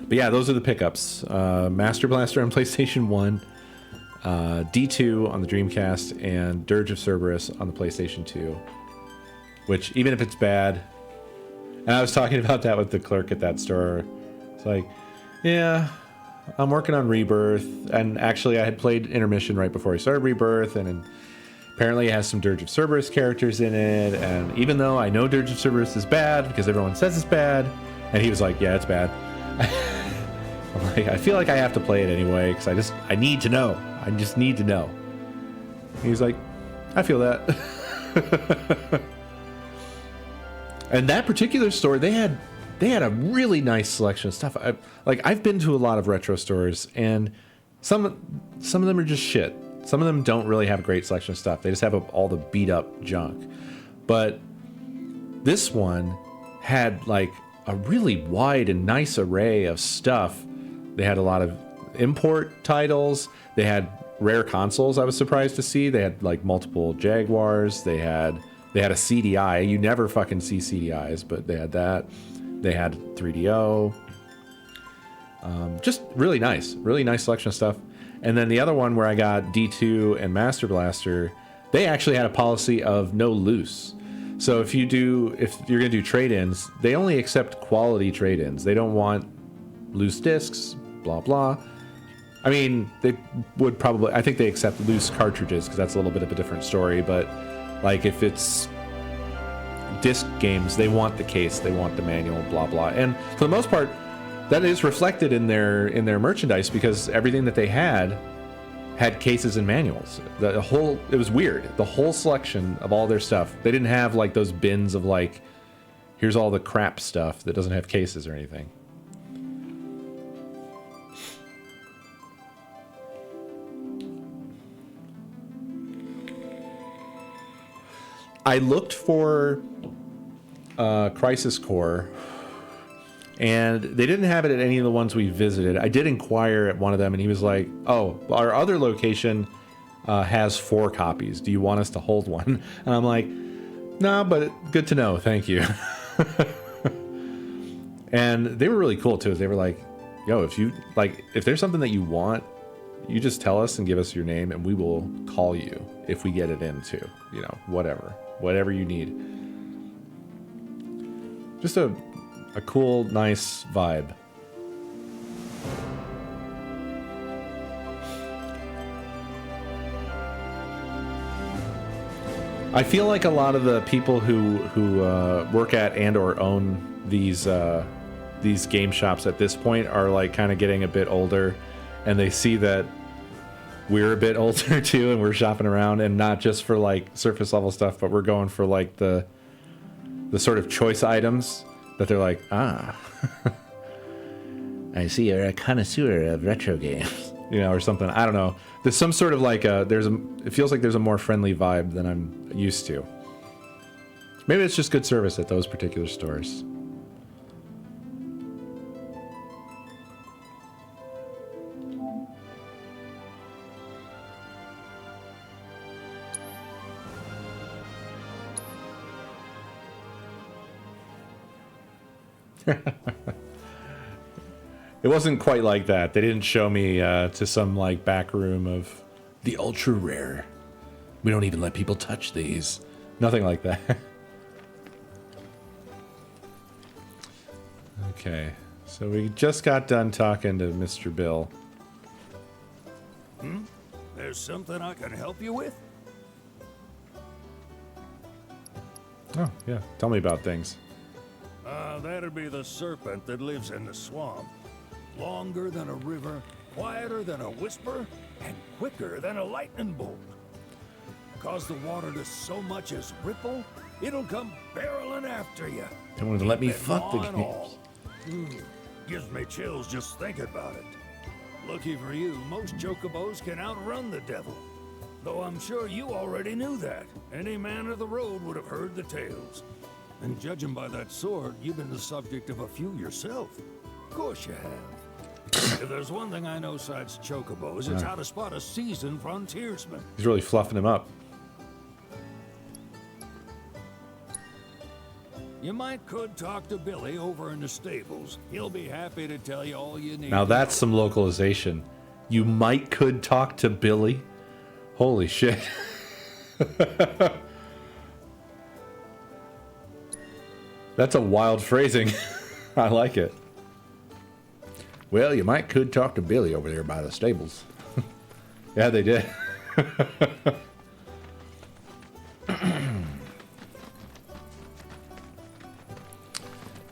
But yeah, those are the pickups. Master Blaster on PlayStation 1, D2 on the Dreamcast, and Dirge of Cerberus on the PlayStation 2. Which, even if it's bad... And I was talking about that with the clerk at that store. It's like, yeah, I'm working on Rebirth. And actually, I had played Intermission right before I started Rebirth, and apparently it has some Dirge of Cerberus characters in it. And even though I know Dirge of Cerberus is bad, because everyone says it's bad, and he was like, yeah, it's bad. I'm like, I feel like I have to play it anyway, because I need to know. I just need to know. And he's like, I feel that. And that particular store, they had a really nice selection of stuff. I've been to a lot of retro stores, and some of them are just shit. Some of them don't really have a great selection of stuff. They just have all the beat up junk. But this one had like a really wide and nice array of stuff. They had a lot of import titles. They had rare consoles. I was surprised to see. They had like multiple Jaguars. They had a CDI. You never fucking see CDIs, but they had that. They had 3DO. Just really nice selection of stuff. And then the other one where I got D2 and Master Blaster, they actually had a policy of no loose. So if you're gonna do trade-ins, they only accept quality trade-ins. They don't want loose discs, blah blah. I mean, they would probably. I think they accept loose cartridges because that's a little bit of a different story, but. Like, if it's disc games, they want the case, they want the manual, blah, blah. And for the most part, That is reflected in their merchandise because everything that they had cases and manuals. It was weird. The whole selection of all their stuff. They didn't have like those bins of like, here's all the crap stuff that doesn't have cases or anything. I looked for Crisis Core, and they didn't have it at any of the ones we visited. I did inquire at one of them, and he was like, oh, our other location has 4 copies. Do you want us to hold one? And I'm like, no, but good to know. Thank you. And they were really cool, too. They were like, yo, if there's something that you want, you just tell us and give us your name, and we will call you if we get it in, too. You know, whatever you need. Just a cool, nice vibe. I feel like a lot of the people who work at and or own these game shops at this point are like kind of getting a bit older, and they see that we're a bit older too, and we're shopping around, and not just for like surface level stuff, but we're going for like the sort of choice items that they're like, I see you're a connoisseur of retro games, you know, or something. I don't know. There's some sort of like it feels like there's a more friendly vibe than I'm used to. Maybe it's just good service at those particular stores. It wasn't quite like that. They didn't show me to some like back room of the ultra rare. We don't even let people touch these. Nothing like that. Okay, so we just got done talking to Mr. Bill. There's something I can help you with? Oh, yeah. Tell me about things. That'd be the serpent that lives in the swamp. Longer than a river, quieter than a whisper, and quicker than a lightning bolt. Cause the water to so much as ripple, it'll come barreling after you. Don't want to let me fuck the games. Gives me chills just thinking about it. Lucky for you, most chocobos can outrun the devil. Though I'm sure you already knew that. Any man of the road would have heard the tales. And judging by that sword, you've been the subject of a few yourself. Of course you have. If there's one thing I know besides chocobos, it's how to spot a seasoned frontiersman. He's really fluffing him up. You could talk to Billy over in the stables. He'll be happy to tell you all you need. Now that's some localization. You could talk to Billy. Holy shit. That's a wild phrasing. I like it. Well, you could talk to Billy over there by the stables. Yeah, they did.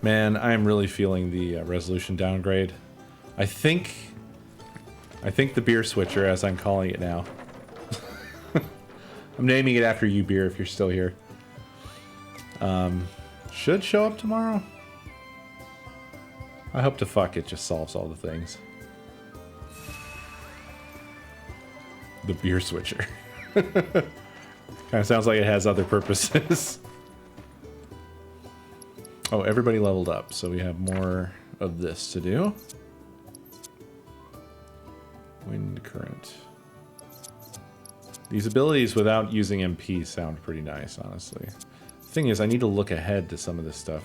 Man, I am really feeling the resolution downgrade. I think the beer switcher, as I'm calling it now. I'm naming it after you, beer, if you're still here. Should show up tomorrow. I hope to fuck it just solves all the things. The beer switcher. Kind of sounds like it has other purposes. Oh, everybody leveled up, so we have more of this to do. Wind current. These abilities without using MP sound pretty nice, honestly. The thing is, I need to look ahead to some of this stuff.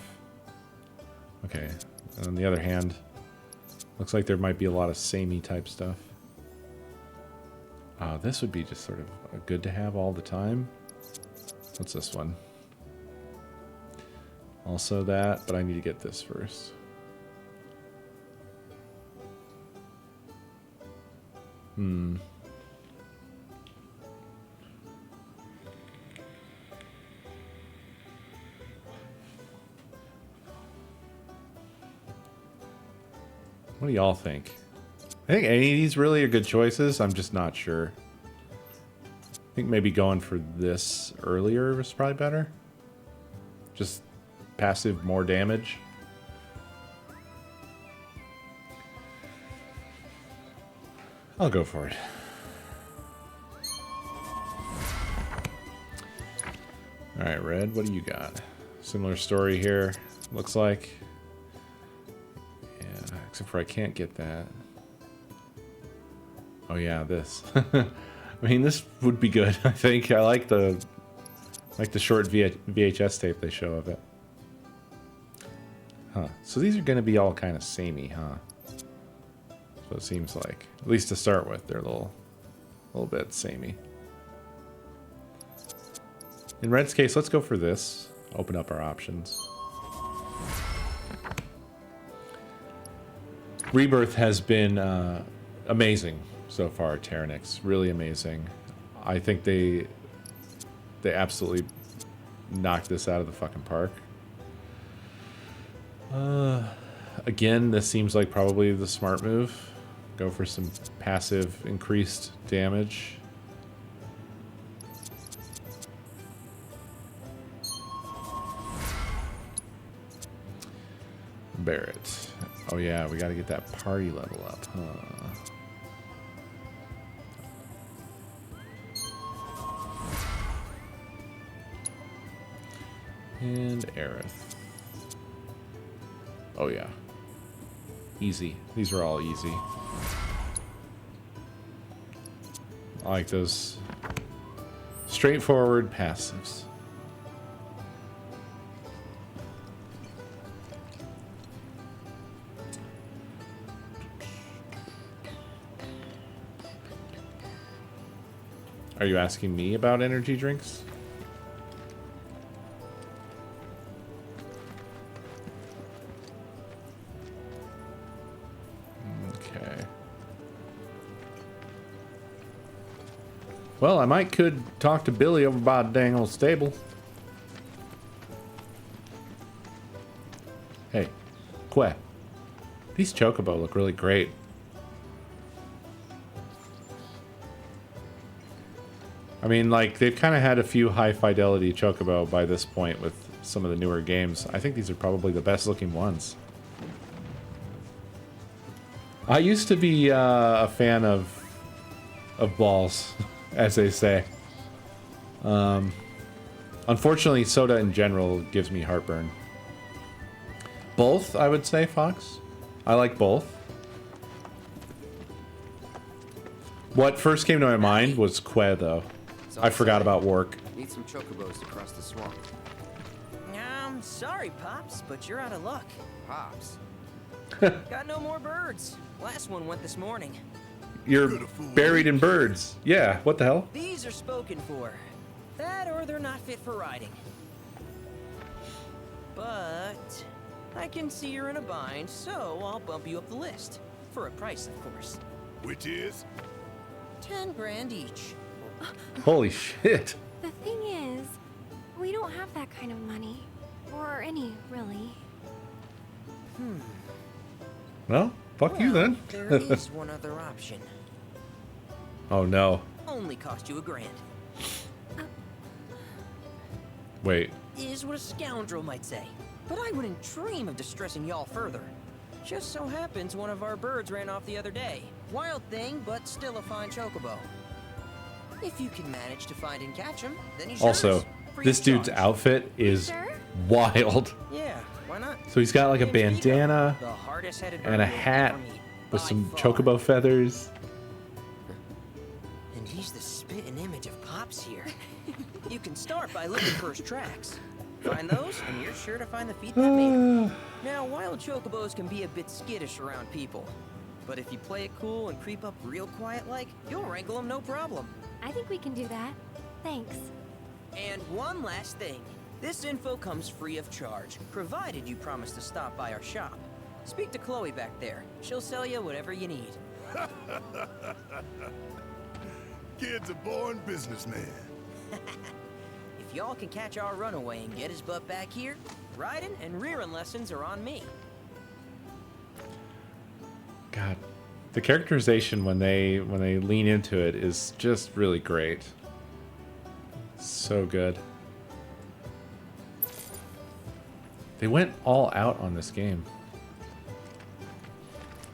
Okay, and on the other hand, looks like there might be a lot of samey type stuff. This would be just sort of good to have all the time. What's this one? Also that, but I need to get this first. What do y'all think? I think any of these really are good choices. I'm just not sure. I think maybe going for this earlier was probably better. Just passive, more damage. I'll go for it. Alright, Red, what do you got? Similar story here, looks like. Yeah, except for I can't get that. Oh yeah, this. I mean, this would be good, I think. I like the short VHS tape they show of it. Huh. So these are going to be all kind of samey, huh? That's what it seems like. At least to start with, they're a little bit samey. In Red's case, let's go for this. Open up our options. Rebirth has been amazing so far, Tyrannix. Really amazing. I think they absolutely knocked this out of the fucking park. Again, this seems like probably the smart move. Go for some passive increased damage. Barrett. Oh yeah, we gotta get that party level up, huh? And Aerith. Oh yeah. Easy. These are all easy. I like those straightforward passives. Are you asking me about energy drinks? Okay. Well, I could talk to Billy over by the dang old stable. Hey, Que. These chocobo look really great. I mean, like, they've kind of had a few high-fidelity chocobo by this point with some of the newer games. I think these are probably the best-looking ones. I used to be a fan of balls, as they say. Unfortunately, soda in general gives me heartburn. Both, I would say, Fox. I like both. What first came to my mind was Que, though. I forgot about work. Need some chocobos to cross the swamp. I'm sorry, Pops, but you're out of luck. Pops. Got no more birds. Last one went this morning. You're buried in birds. Yeah, what the hell? These are spoken for. That or they're not fit for riding. But I can see you're in a bind, so I'll bump you up the list. For a price, of course. Which is? 10 grand each. Holy shit. The thing is, we don't have that kind of money. Or any, really. Well, fuck you then. There is one other option. Oh no. Only cost you $1,000. Wait. Is what a scoundrel might say. But I wouldn't dream of distressing y'all further. Just so happens one of our birds ran off the other day. Wild thing, but still a fine chocobo. If you can manage to find and catch him, then he's Also, yours, free this of dude's charge. outfit is Sure? wild. Yeah, why not? So he's got like a Name's Pico, bandana the hardest-headed and a bird you'll hat ever meet, with by some far. chocobo feathers. And he's the spitting image of Pops here. You can start by looking for his tracks. Find those, and you're sure to find the feet that made him. Now, wild chocobos can be a bit skittish around people. But if you play it cool and creep up real quiet-like, you'll wrangle them no problem. I think we can do that. Thanks. And one last thing. This info comes free of charge, provided you promise to stop by our shop. Speak to Chloe back there. She'll sell you whatever you need. Kid's a born businessman. If y'all can catch our runaway and get his butt back here, riding and rearing lessons are on me. God, the characterization when they lean into it is just really great. So good. They went all out on this game.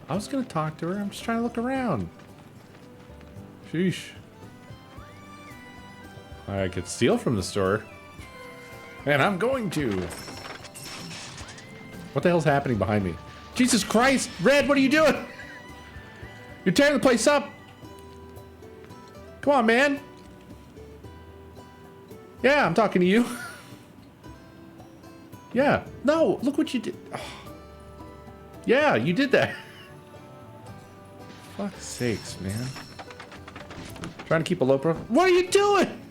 I was gonna talk to her. I'm just trying to look around. Sheesh. I could steal from the store. And I'm going to. What the hell's happening behind me? Jesus Christ! Red, what are you doing? You're tearing the place up! Come on, man! Yeah, I'm talking to you. Yeah. No, look what you did. Oh. Yeah, you did that. Fuck's sakes, man. Trying to keep a low profile. What are you doing?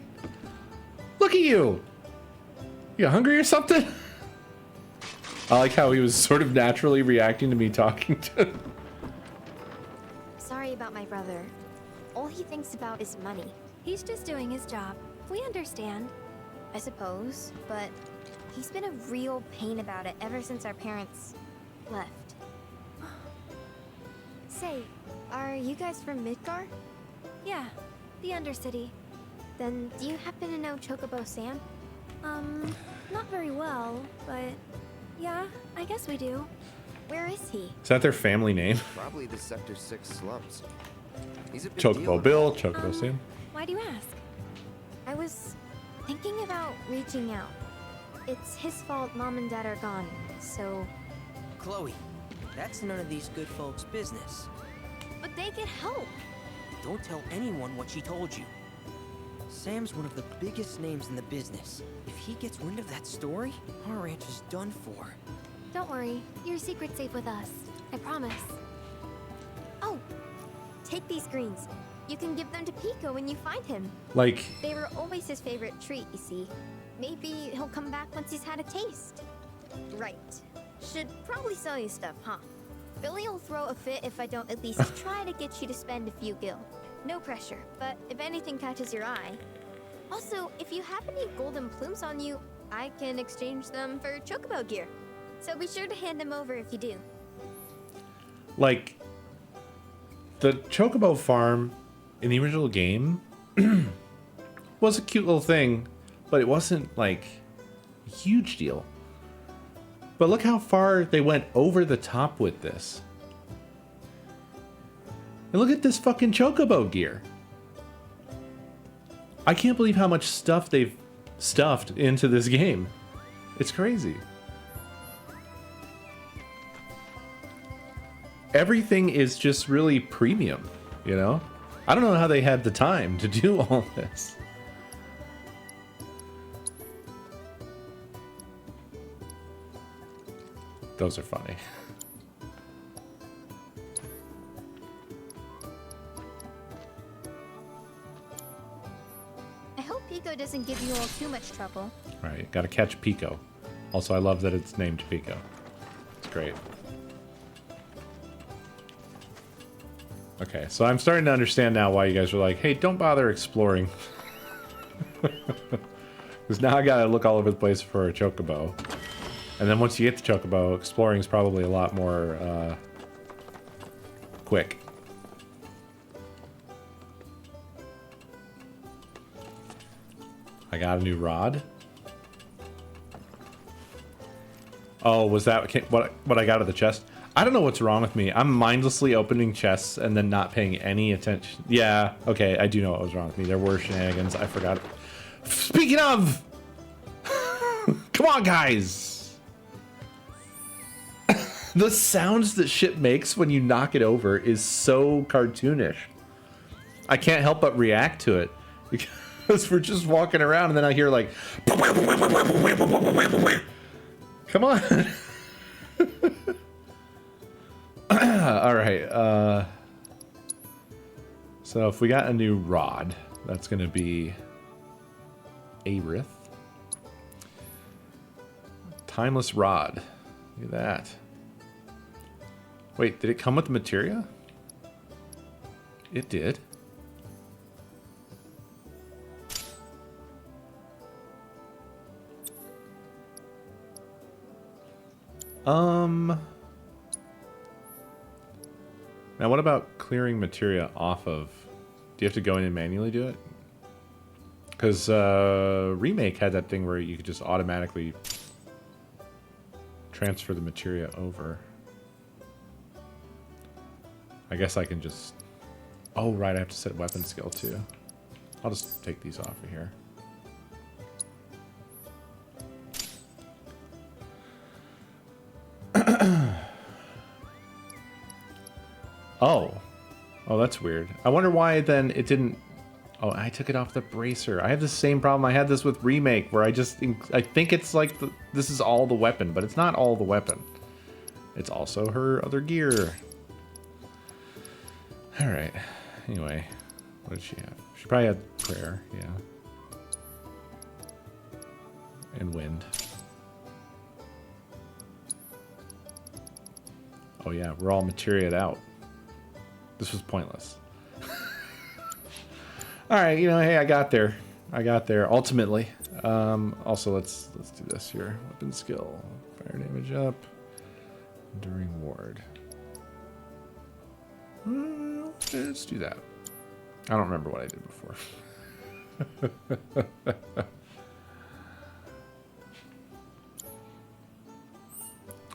Look at you. You hungry or something? I like how he was sort of naturally reacting to me talking to him. Sorry about my brother. All he thinks about is money. He's just doing his job. We understand. I suppose, but he's been a real pain about it ever since our parents left. Say, are you guys from Midgar? Yeah, the Undercity. Then do you happen to know Chocobo Sam? Not very well, but yeah, I guess we do. Where is he? Is that their family name? Probably the Sector 6 slums. He's a big deal. Chocobo Bill, Chocobo Sam. Why do you ask? I was thinking about reaching out. It's his fault Mom and Dad are gone, so... Chloe, that's none of these good folks' business. But they get help. Don't tell anyone what she told you. Sam's one of the biggest names in the business. If he gets wind of that story, our ranch is done for. Don't worry, your secret's safe with us. I promise. Oh, take these greens. You can give them to Pico when you find him. Like... They were always his favorite treat, you see. Maybe he'll come back once he's had a taste. Right. Should probably sell you stuff, huh? Billy will throw a fit if I don't at least try to get you to spend a few gil. No pressure, but if anything catches your eye. Also, if you have any golden plumes on you, I can exchange them for chocobo gear. So be sure to hand them over if you do. Like, the Chocobo farm in the original game was a cute little thing, but it wasn't, like, a huge deal. But look how far they went over the top with this. And look at this fucking Chocobo gear. I can't believe how much stuff they've stuffed into this game. It's crazy. Everything is just really premium, you know? I don't know how they had the time to do all this. Those are funny. I hope Pico doesn't give you all too much trouble. All right, gotta catch Pico. Also, I love that it's named Pico. It's great. Okay, so I'm starting to understand now why you guys were like, hey, don't bother exploring. Because now I gotta look all over the place for a Chocobo. And then once you get the Chocobo, exploring is probably a lot more quick. I got a new rod. Oh, was that what I got of the chest? I don't know what's wrong with me. I'm mindlessly opening chests and then not paying any attention. Yeah, okay, I do know what was wrong with me. There were shenanigans. I forgot. Speaking of! Come on, guys! The sounds that shit makes when you knock it over is so cartoonish. I can't help but react to it. Because we're just walking around and then I hear like... Come on! Alright, so if we got a new rod, that's gonna be Aerith. Timeless rod. Look at that. Wait, did it come with the materia? It did. Now, what about clearing materia off of... Do you have to go in and manually do it? Because Remake had that thing where you could just automatically transfer the materia over. I guess I can just... Oh, right, I have to set weapon skill too. I'll just take these off of here. Oh. Oh, that's weird. I wonder why then it didn't... Oh, I took it off the bracer. I have the same problem. I had this with Remake where I think it's like this is all the weapon, but it's not all the weapon. It's also her other gear. All right. Anyway, what did she have? She probably had prayer, yeah. And wind. Oh yeah, we're all materia'd out. This was pointless. All right, you know, hey, I got there. I got there ultimately. Also, let's do this here. Weapon skill, fire damage up, enduring ward. Let's do that. I don't remember what I did before.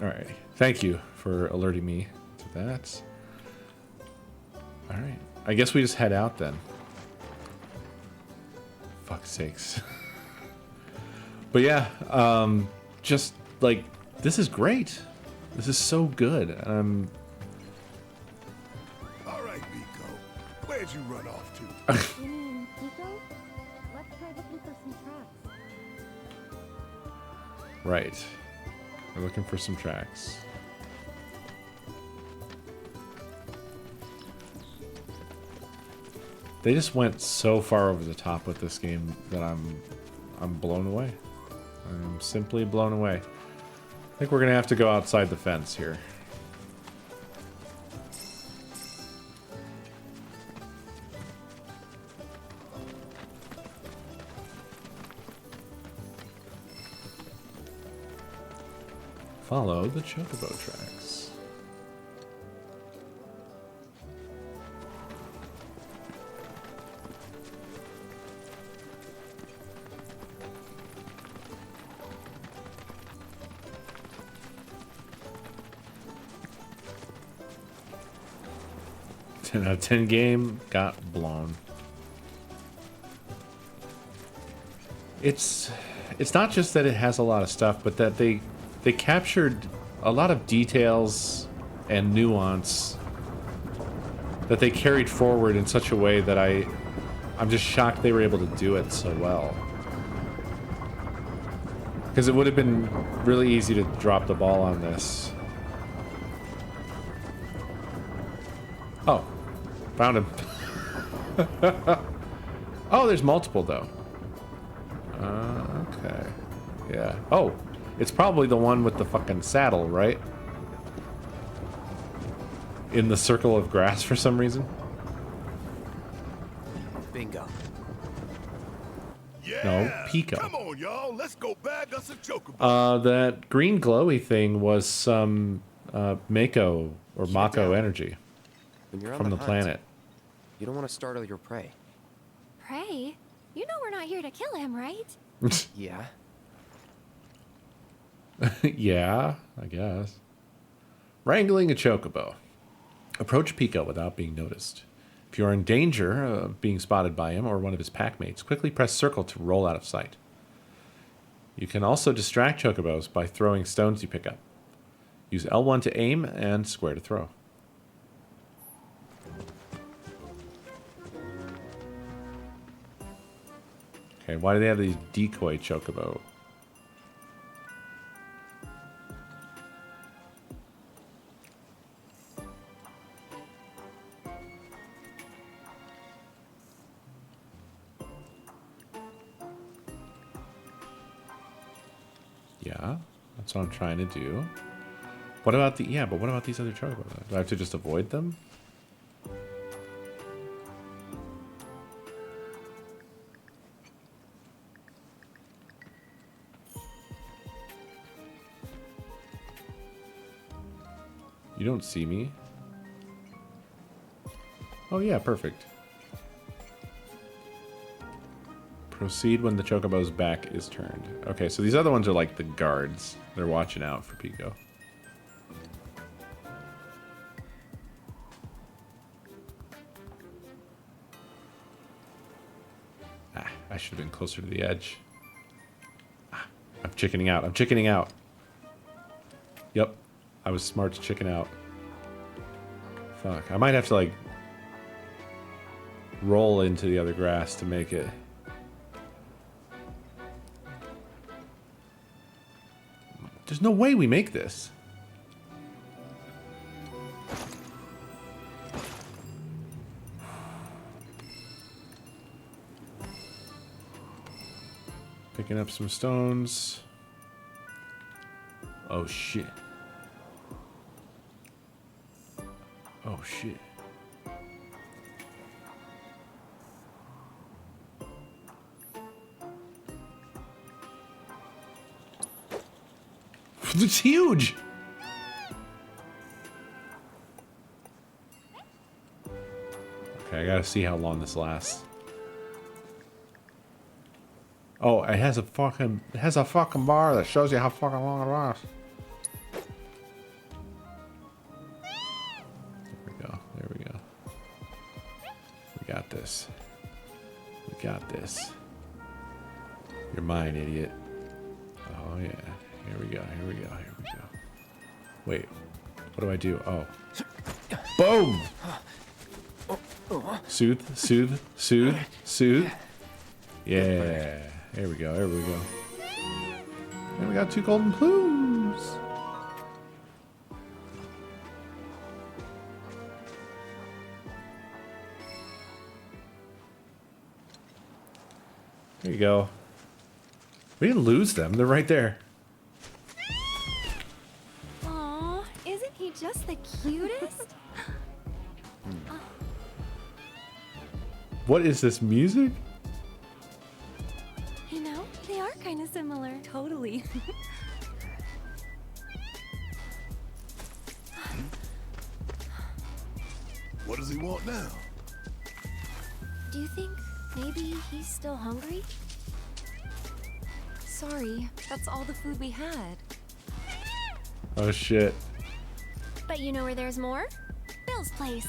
All right, thank you for alerting me to that. All right, I guess we just head out then. Fuck's sakes. But yeah, just like, this is great. This is so good. All right, Pico. Where'd you run off to? You mean Pico? Let's try looking for some tracks. Right. We're looking for some tracks. They just went so far over the top with this game that I'm blown away. I'm simply blown away. I think we're gonna have to go outside the fence here. Follow the chocobo tracks. Ten out of 10 game got blown. It's not just that it has a lot of stuff, but that they captured a lot of details and nuance that they carried forward in such a way that I'm just shocked they were able to do it so well. Because it would have been really easy to drop the ball on this. Oh, found him. Oh, there's multiple though. Okay. Yeah. Oh, it's probably the one with the fucking saddle, right? In the circle of grass for some reason. Bingo. Yeah. No, Pico. Come on, y'all. Let's go bag us a chocobo. That green glowy thing was some Mako or Keep it Mako down. energy When you're on from the hunt, planet. you don't want to startle your prey. Pray? You know we're not here to kill him, right? Yeah. Yeah, I guess. Wrangling a chocobo. Approach Pico without being noticed. If you are in danger of being spotted by him or one of his packmates, quickly press circle to roll out of sight. You can also distract chocobos by throwing stones you pick up. Use L1 to aim and square to throw. Okay, why do they have these decoy chocobo? Yeah, that's what I'm trying to do. What about the... Yeah, but what about these other chocobos? Do I have to just avoid them? You don't see me. Oh yeah, perfect. Proceed when the chocobo's back is turned. Okay, so these other ones are like the guards. They're watching out for Pico. Ah, I should have been closer to the edge. Ah, I'm chickening out. I'm chickening out. Yep. I was smart to chicken out. Fuck. I might have to, like, roll into the other grass to make it. There's no way we make this. Picking up some stones. Oh shit. Oh shit. It's huge. Okay, I gotta see how long this lasts. Oh, it has a fucking bar that shows you how fucking long it lasts. There we go. We got this. We got this. You're mine, idiot. Oh yeah. Here we go. Here we go. Here we go. Wait. What do I do? Oh. Boom! Soothe, soothe, soothe, soothe. Yeah. There we go. There we go. And we got 2 golden plumes. There you go. We didn't lose them. They're right there. Aw, isn't he just the cutest? What is this music? You know, they are kind of similar. Totally. What does he want now? Do you think maybe he's still hungry? Sorry, that's all the food we had. Oh shit. But you know where there's more? Bill's place.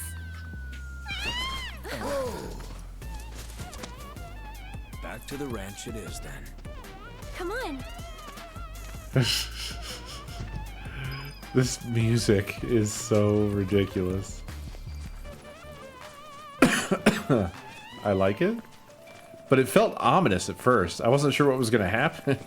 Back to the ranch it is then. Come on. This music is so ridiculous. I like it, but it felt ominous at first. I wasn't sure what was going to happen.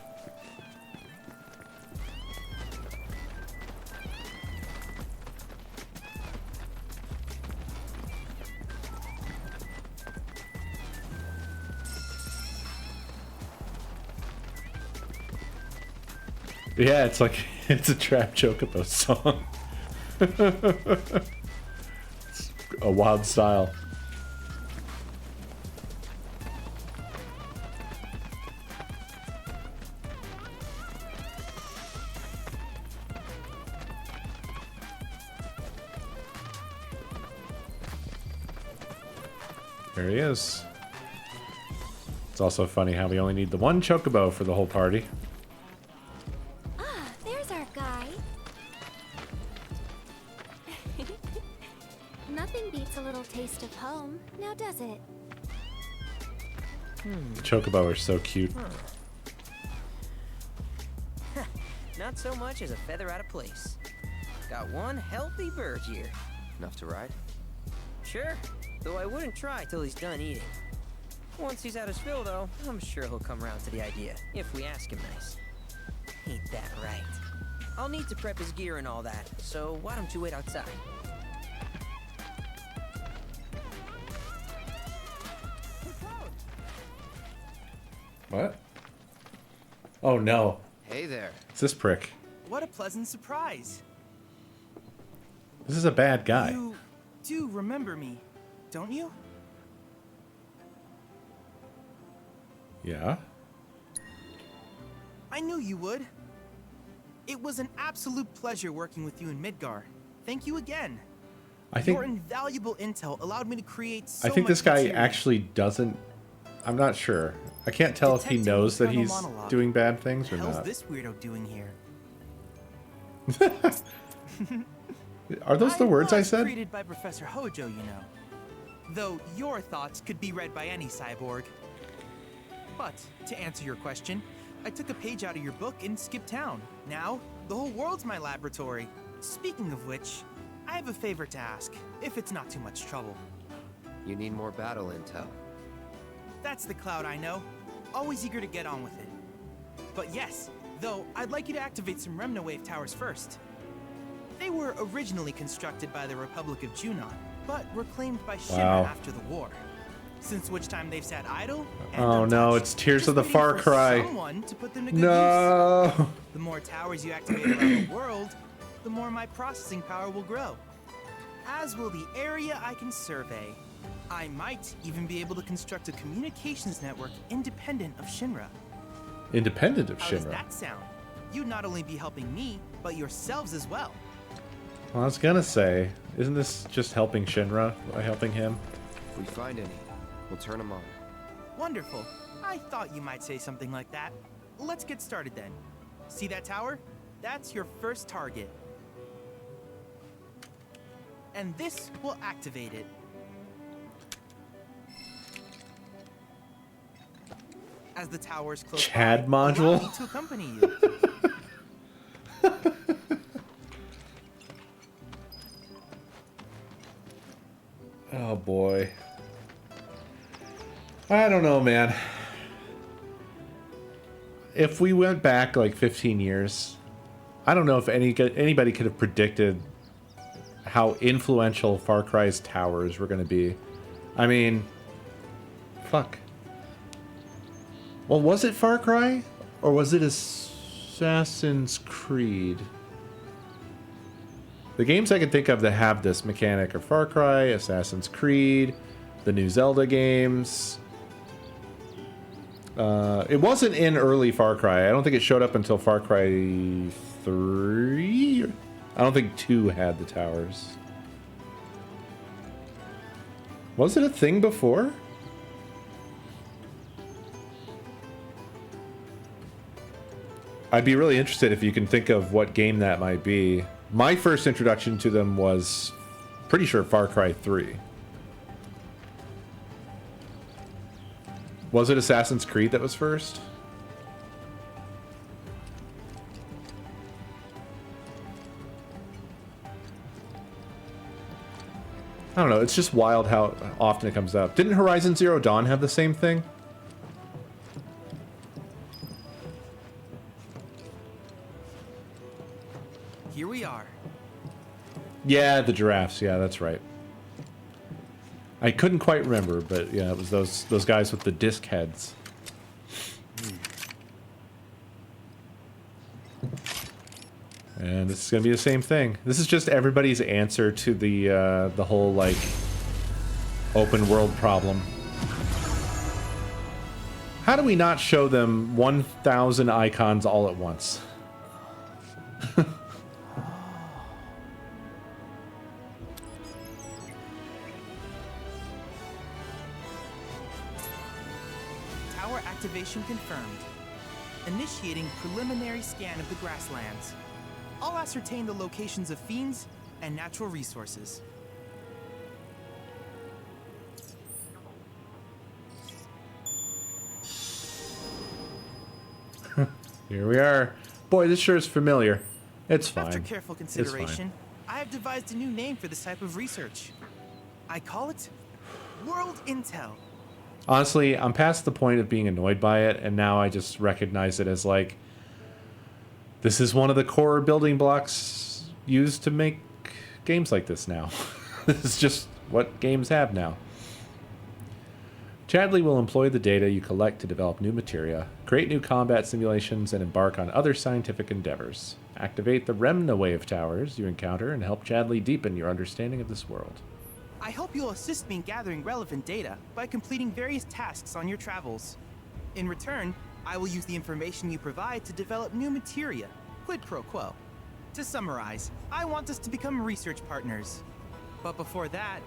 Yeah, it's like, it's a Trap Chocobo song. It's a wild style. There he is. It's also funny how we only need the 1 Chocobo for the whole party. Ah, there's our guy. Nothing beats a little taste of home, now does it? The Chocobo are so cute. Not so much as a feather out of place. Got one healthy bird here. Enough to ride? Sure, though I wouldn't try till he's done eating. Once he's had his fill, though, I'm sure he'll come around to the idea, if we ask him nice. Ain't that right? I'll need to prep his gear and all that, so why don't you wait outside? What? Oh no. Hey there. It's this prick. What a pleasant surprise. This is a bad guy. You do remember me, don't you? Yeah? I knew you would. It was an absolute pleasure working with you in Midgar. Thank you again. I think Your invaluable intel allowed me to create so I think this much guy material. actually doesn't. I'm not sure. I can't tell if he Detecting knows that internal he's monologue. doing bad things or What the hell's not. this weirdo doing here? Are those the words I was said? created by Professor Hojo, you know. Though your thoughts could be read by any cyborg. But to answer your question, I took a page out of your book and skipped town. Now, the whole world's my laboratory. Speaking of which, I have a favor to ask, if it's not too much trouble. You need more battle intel. That's the Cloud I know. Always eager to get on with it. But yes, though, I'd like you to activate some Remnawave towers first. They were originally constructed by the Republic of Junon, but were claimed by Shinra Wow. after the war. Since which time they've sat idle and Oh no, untouched, it's Tears just of the waiting Far for Cry. someone to put them to good use. No. The more towers you activate around the world, the more my processing power will grow. As will the area I can survey. I might even be able to construct a communications network independent of Shinra. Independent of How does Shinra. that sound? You'd not only be helping me, but yourselves as well. Well, I was gonna say, isn't this just helping Shinra by helping him? If we find any, we'll turn them on. Wonderful. I thought you might say something like that. Let's get started then. See that tower? That's your first target. And this will activate it. As the tower's close Chad by, module? allow me to accompany you. Oh boy. I don't know, man. If we went back like 15 years, I don't know if anybody could have predicted how influential Far Cry's towers were going to be. I mean, fuck. Well, was it Far Cry? Or was it Assassin's Creed? The games I can think of that have this mechanic are Far Cry, Assassin's Creed, the new Zelda games. It wasn't in early Far Cry. I don't think it showed up until Far Cry 3. I don't think 2 had the towers. Was it a thing before? I'd be really interested if you can think of what game that might be. My first introduction to them was pretty sure Far Cry 3. Was it Assassin's Creed that was first? I don't know, it's just wild how often it comes up. Didn't Horizon Zero Dawn have the same thing? Here we are. Yeah, the giraffes. Yeah, that's right. I couldn't quite remember, but yeah, it was those guys with the disc heads. And this is gonna be the same thing. This is just everybody's answer to the whole like open world problem. How do we not show them 1,000 icons all at once? Tower activation confirmed. Initiating preliminary scan of the grasslands. I'll ascertain the locations of fiends and natural resources. Here we are. Boy, this sure is familiar. It's fine. After careful It's fine. consideration, I have devised a new name for this type of research. I call it World Intel. Honestly, I'm past the point of being annoyed by it, and now I just recognize it as like, this is one of the core building blocks used to make games like this now. This is just what games have now. Chadley will employ the data you collect to develop new materia, create new combat simulations, and embark on other scientific endeavors. Activate the Remnawave towers you encounter and help Chadley deepen your understanding of this world. I hope you'll assist me in gathering relevant data by completing various tasks on your travels. In return, I will use the information you provide to develop new materia, quid pro quo. To summarize, I want us to become research partners. But before that,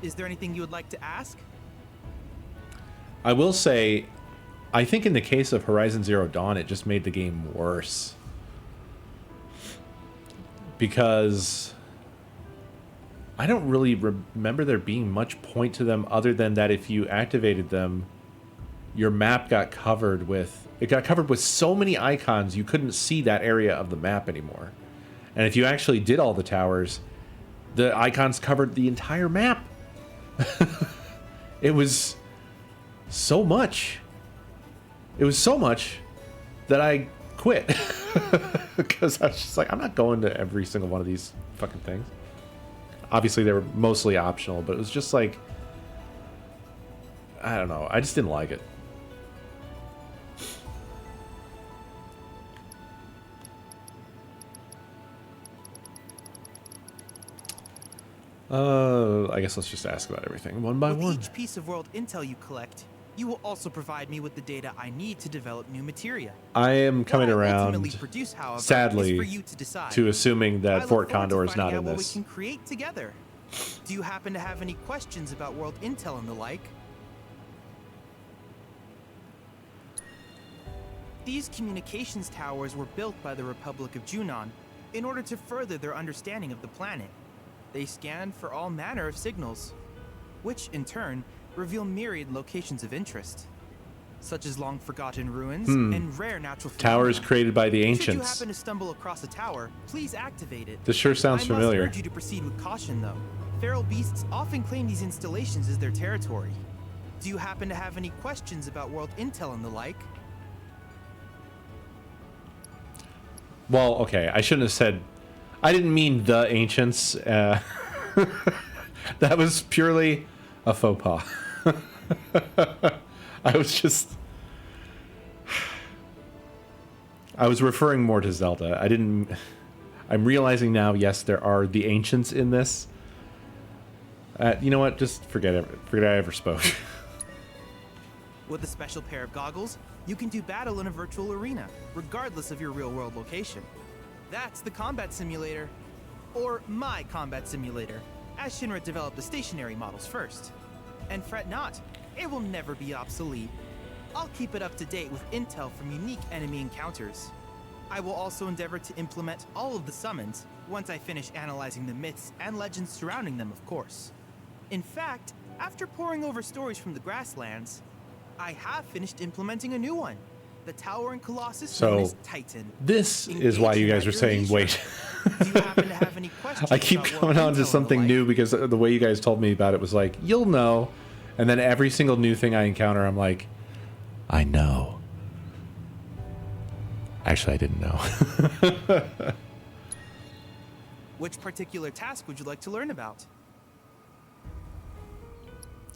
is there anything you would like to ask? I will say, I think in the case of Horizon Zero Dawn, it just made the game worse. Because I don't really remember there being much point to them other than that if you activated them, your map got covered with... It got covered with so many icons you couldn't see that area of the map anymore. And if you actually did all the towers, the icons covered the entire map. It was so much. It was so much that I quit. Because I was just like, I'm not going to every single one of these fucking things. Obviously, they were mostly optional, but it was just like... I don't know. I just didn't like it. I guess let's just ask about everything one by one. With each piece of world intel you collect, you will also provide me with the data I need to develop new materia. I am coming What I around, ultimately produce, however, sadly, is for you to decide. to assuming I that look Fort forward to Condor is finding not out in what this. we can create together. Do you happen to have any questions about world intel and the like? These communications towers were built by the Republic of Junon in order to further their understanding of the planet. They scan for all manner of signals, which in turn reveal myriad locations of interest, such as long-forgotten ruins and rare natural phenomena. Towers created by the Should you ancients. happen to stumble across a tower, please activate it. This sure sounds I familiar. must urge you to proceed with caution, though. Feral beasts often claim these installations as their territory. Do you happen to have any questions about world intel and the like? Well, okay, I shouldn't have said... I didn't mean the ancients. That was purely a faux pas. I was just... I was referring more to Zelda. I didn't... I'm realizing now, yes, there are the ancients in this. You know what? Just forget it. Forget I ever spoke. With a special pair of goggles, you can do battle in a virtual arena, regardless of your real-world location. That's the combat simulator. Or my combat simulator, as Shinra developed the stationary models first. And fret not, it will never be obsolete. I'll keep it up to date with intel from unique enemy encounters. I will also endeavor to implement all of the summons, once I finish analyzing the myths and legends surrounding them, of course. In fact, after poring over stories from the grasslands, I have finished implementing a new one. The Towering Colossus known as Titan. This is why you guys were saying, wait. Do you happen to have any questions? I keep coming on to something new because the way you guys told me about it was like, you'll know. And then every single new thing I encounter, I'm like, I know. Actually, I didn't know. Which particular task would you like to learn about?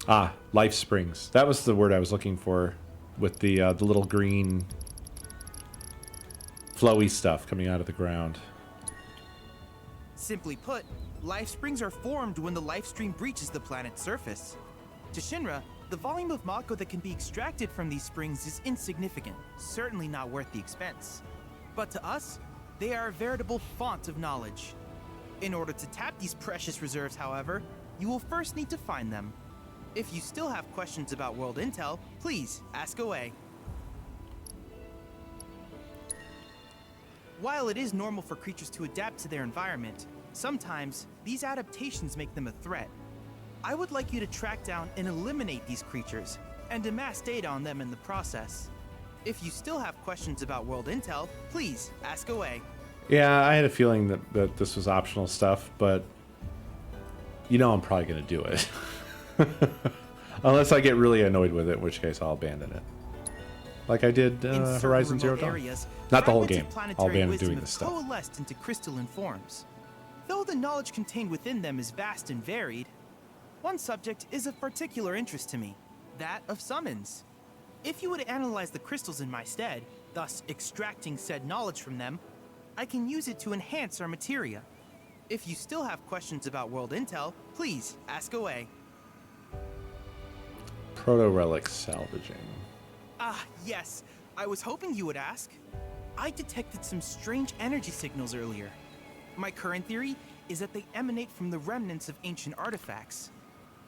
Ah, life springs. That was the word I was looking for, with the little green flowy stuff coming out of the ground. Simply put, life springs are formed when the life stream breaches the planet's surface. To Shinra, the volume of Mako that can be extracted from these springs is insignificant, certainly not worth the expense. But to us, they are a veritable font of knowledge. In order to tap these precious reserves, however, you will first need to find them. If you still have questions about world intel, please ask away. While it is normal for creatures to adapt to their environment, sometimes these adaptations make them a threat. I would like you to track down and eliminate these creatures, and amass data on them in the process. If you still have questions about world intel, please ask away. Yeah, I had a feeling that this was optional stuff, but you know I'm probably going to do it. Unless I get really annoyed with it, in which case I'll abandon it. Like I did Horizon Zero Dawn. Not the whole game. I'll abandon doing this stuff. Coalesced into crystalline forms. Though the knowledge contained within them is vast and varied, one subject is of particular interest to me, that of summons. If you would analyze the crystals in my stead, thus extracting said knowledge from them, I can use it to enhance our materia. If you still have questions about world intel, please ask away. Proto-relic salvaging. Ah, yes. I was hoping you would ask. I detected some strange energy signals earlier. My current theory is that they emanate from the remnants of ancient artifacts.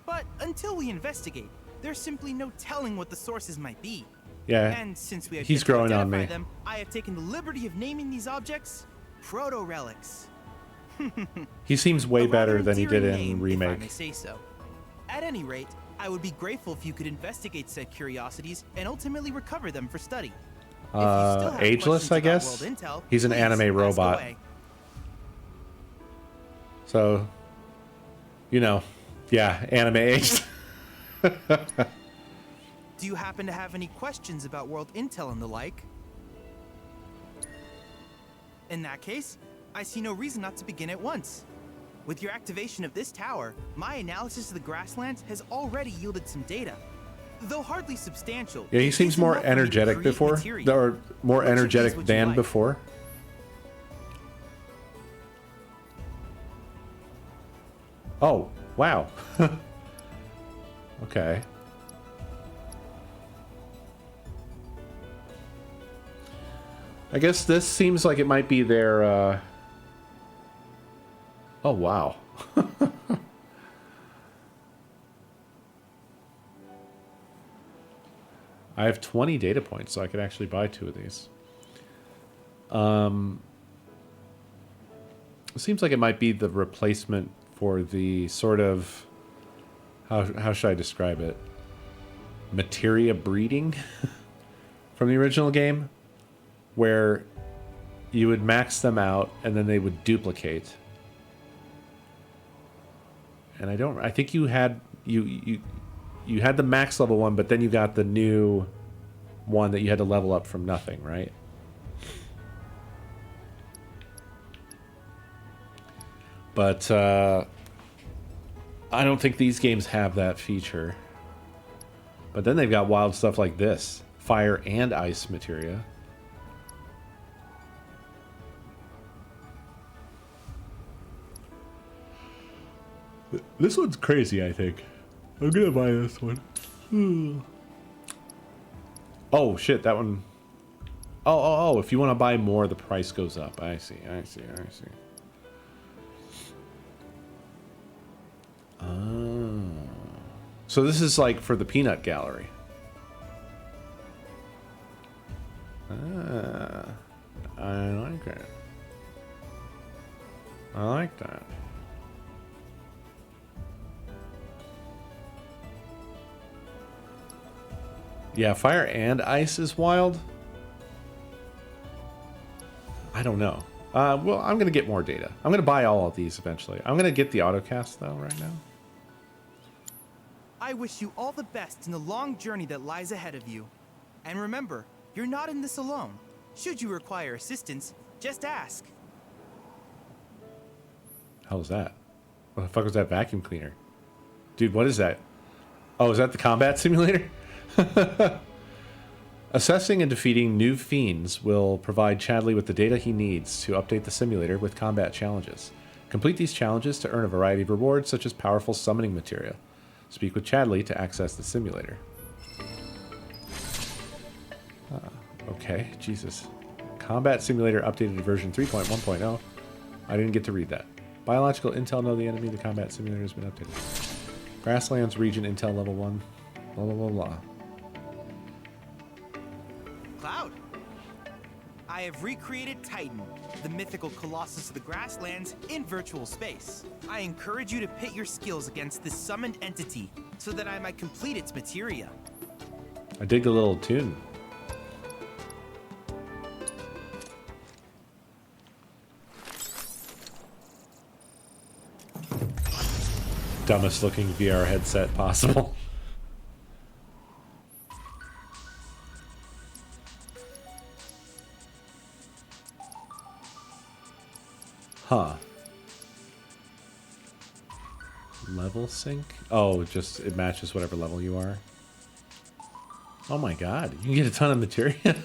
But until we investigate, there's simply no telling what the sources might be. Yeah, And since we have he's yet to growing on identify me. them, I have taken the liberty of naming these objects proto-relics. He seems way A rather better than he did endearing in name, if I Remake. may say so. At any rate, I would be grateful if you could investigate said curiosities and ultimately recover them for study. If you still have Ageless, questions I about guess? World Intel, He's an please anime ask robot. away. So, you know, yeah, anime aged. Do you happen to have any questions about World Intel and the like? In that case, I see no reason not to begin at once. With your activation of this tower, my analysis of the grasslands has already yielded some data. Though hardly substantial. Yeah, he it seems is more enough for me to energetic create before, material. or more Which of these energetic would you than like? before. Oh, wow. Okay. I guess this seems like it might be their, Oh, wow. I have 20 data points, so I could actually buy 2 of these. It seems like it might be the replacement for the sort of... How should I describe it? Materia breeding from the original game, where you would max them out and then they would duplicate. And I think you had you had the max level one, but then you got the new one that you had to level up from nothing, right? But I don't think these games have that feature. But then they've got wild stuff like this. Fire and ice materia. This one's crazy, I think. I'm gonna buy this one. Oh, shit, that one... Oh, if you want to buy more, the price goes up. I see. Oh. So this is like for the peanut gallery. Ah, I like it. I like that. Yeah, fire and ice is wild. I don't know. Well, I'm going to get more data. I'm going to buy all of these eventually. I'm going to get the autocast, though, right now. I wish you all the best in the long journey that lies ahead of you. And remember, you're not in this alone. Should you require assistance, just ask. Hell is that? What the fuck was that vacuum cleaner? Dude, what is that? Oh, is that the combat simulator? Assessing and defeating new fiends will provide Chadley with the data he needs to update the simulator with combat challenges. Complete these challenges to earn a variety of rewards, such as powerful summoning materia. Speak with Chadley to access the simulator. Okay, Jesus. Combat simulator updated to version 3.1.0. I didn't get to read that. Biological intel, know the enemy. The combat simulator has been updated. Grasslands region intel level 1. Blah, blah, blah, blah. Cloud. I have recreated Titan, the mythical colossus of the grasslands, in virtual space. I encourage you to pit your skills against this summoned entity so that I might complete its materia. I dig the little tune. Dumbest looking VR headset possible. Huh. Level sync? Oh, it matches whatever level you are. Oh my god, you can get a ton of materia.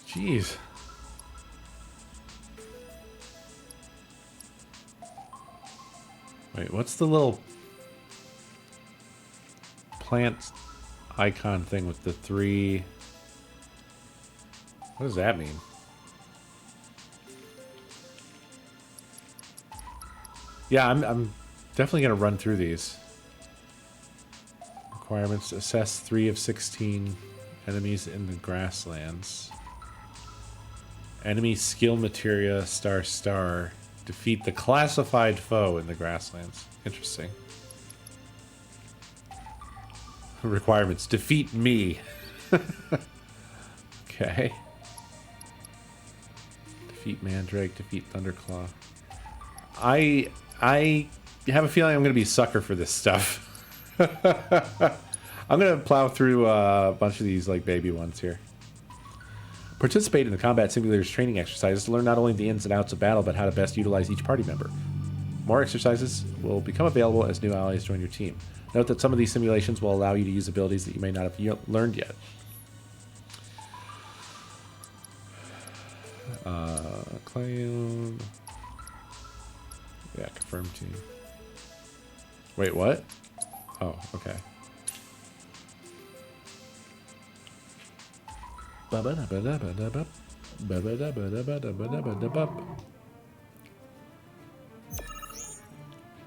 Jeez. Wait, what's the little plant icon thing with the 3? What does that mean? Yeah, I'm definitely gonna run through these. Requirements: assess 3 of 16 enemies in the grasslands. Enemy skill materia ***. Defeat the classified foe in the grasslands. Interesting. Requirements: defeat me. Okay. Defeat Mandrake, defeat Thunderclaw. I have a feeling I'm going to be a sucker for this stuff. I'm going to plow through a bunch of these like baby ones here. Participate in the combat simulator's training exercises to learn not only the ins and outs of battle, but how to best utilize each party member. More exercises will become available as new allies join your team. Note that some of these simulations will allow you to use abilities that you may not have learned yet. Clan. Yeah, confirm team. Wait, what? Oh, okay.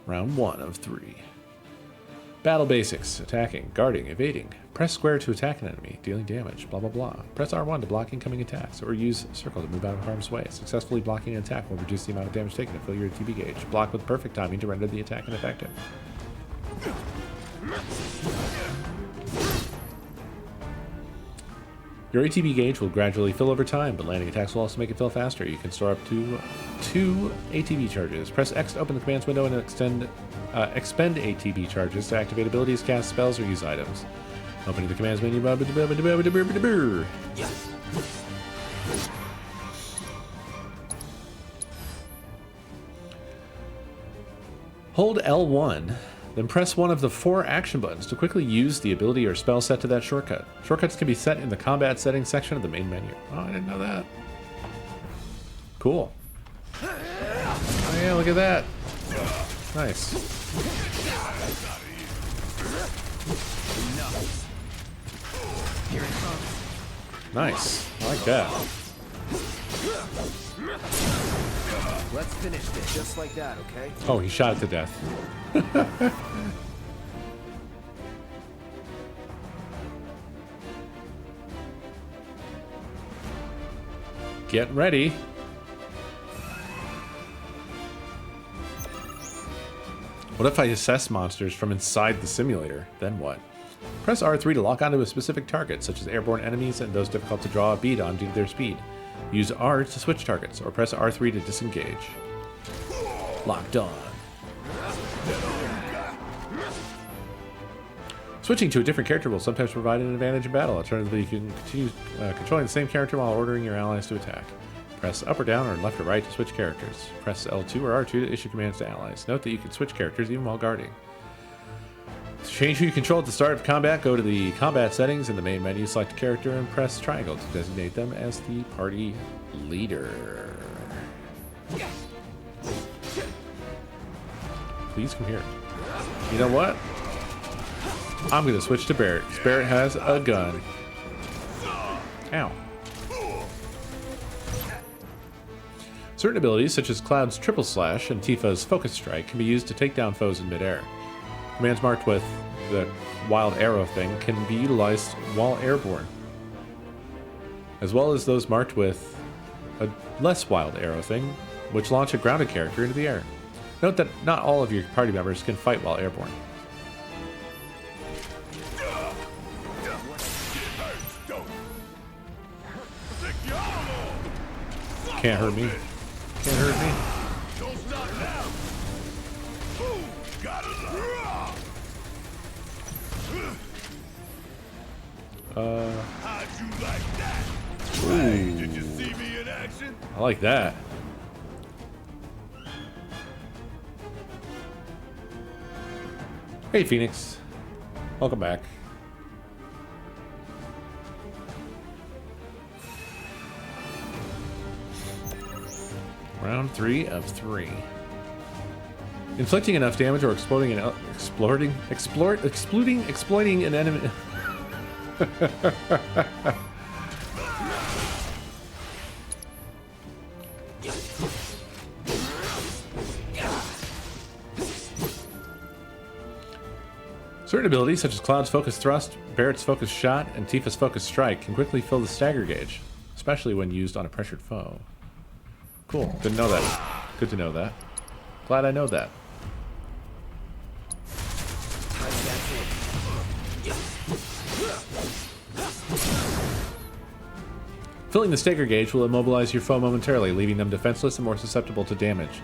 Round 1 of 3. Battle basics: attacking, guarding, evading. Press square to attack an enemy, dealing damage, blah blah blah. Press R1 to block incoming attacks, or use circle to move out of harm's way. Successfully blocking an attack will reduce the amount of damage taken and fill your ATB gauge. Block with perfect timing to render the attack ineffective. Your ATB gauge will gradually fill over time, but landing attacks will also make it fill faster. You can store up to 2 ATB charges. Press X to open the commands window and expend ATB charges to activate abilities, cast spells, or use items. Opening the commands menu. Hold L1, then press one of the 4 action buttons to quickly use the ability or spell set to that shortcut. Shortcuts can be set in the combat settings section of the main menu. Oh, I didn't know that. Cool. Oh yeah, look at that. Nice. Nice. I like that. Let's finish this just like that, okay? Oh, he shot it to death. Get ready. What if I assess monsters from inside the simulator? Then what? Press R3 to lock onto a specific target, such as airborne enemies and those difficult to draw a bead on due to their speed. Use R to switch targets, or press R3 to disengage. Locked on. Switching to a different character will sometimes provide an advantage in battle. Alternatively, you can continue controlling the same character while ordering your allies to attack. Press up or down or left or right to switch characters. Press L2 or R2 to issue commands to allies. Note that you can switch characters even while guarding. To change who you control at the start of combat, go to the combat settings in the main menu, select a character, and press triangle to designate them as the party leader. Please come here. You know what? I'm going to switch to Barret, because Barret has a gun. Ow. Certain abilities, such as Cloud's Triple Slash and Tifa's Focus Strike, can be used to take down foes in midair. Commands marked with the Wild Arrow thing can be utilized while airborne, as well as those marked with a less Wild Arrow thing, which launch a grounded character into the air. Note that not all of your party members can fight while airborne. Can't hurt me. Can't hurt me. How'd you like that? Hey, did you see me in action? I like that. Hey, Phoenix. Welcome back. Round 3 of 3. Inflicting enough damage or exploiting an enemy. Certain abilities, such as Cloud's Focus Thrust, Barrett's Focus Shot, and Tifa's Focus Strike, can quickly fill the stagger gauge, especially when used on a pressured foe. Cool. Didn't know that. Good to know that. Glad I know that. Filling the stagger gauge will immobilize your foe momentarily, leaving them defenseless and more susceptible to damage.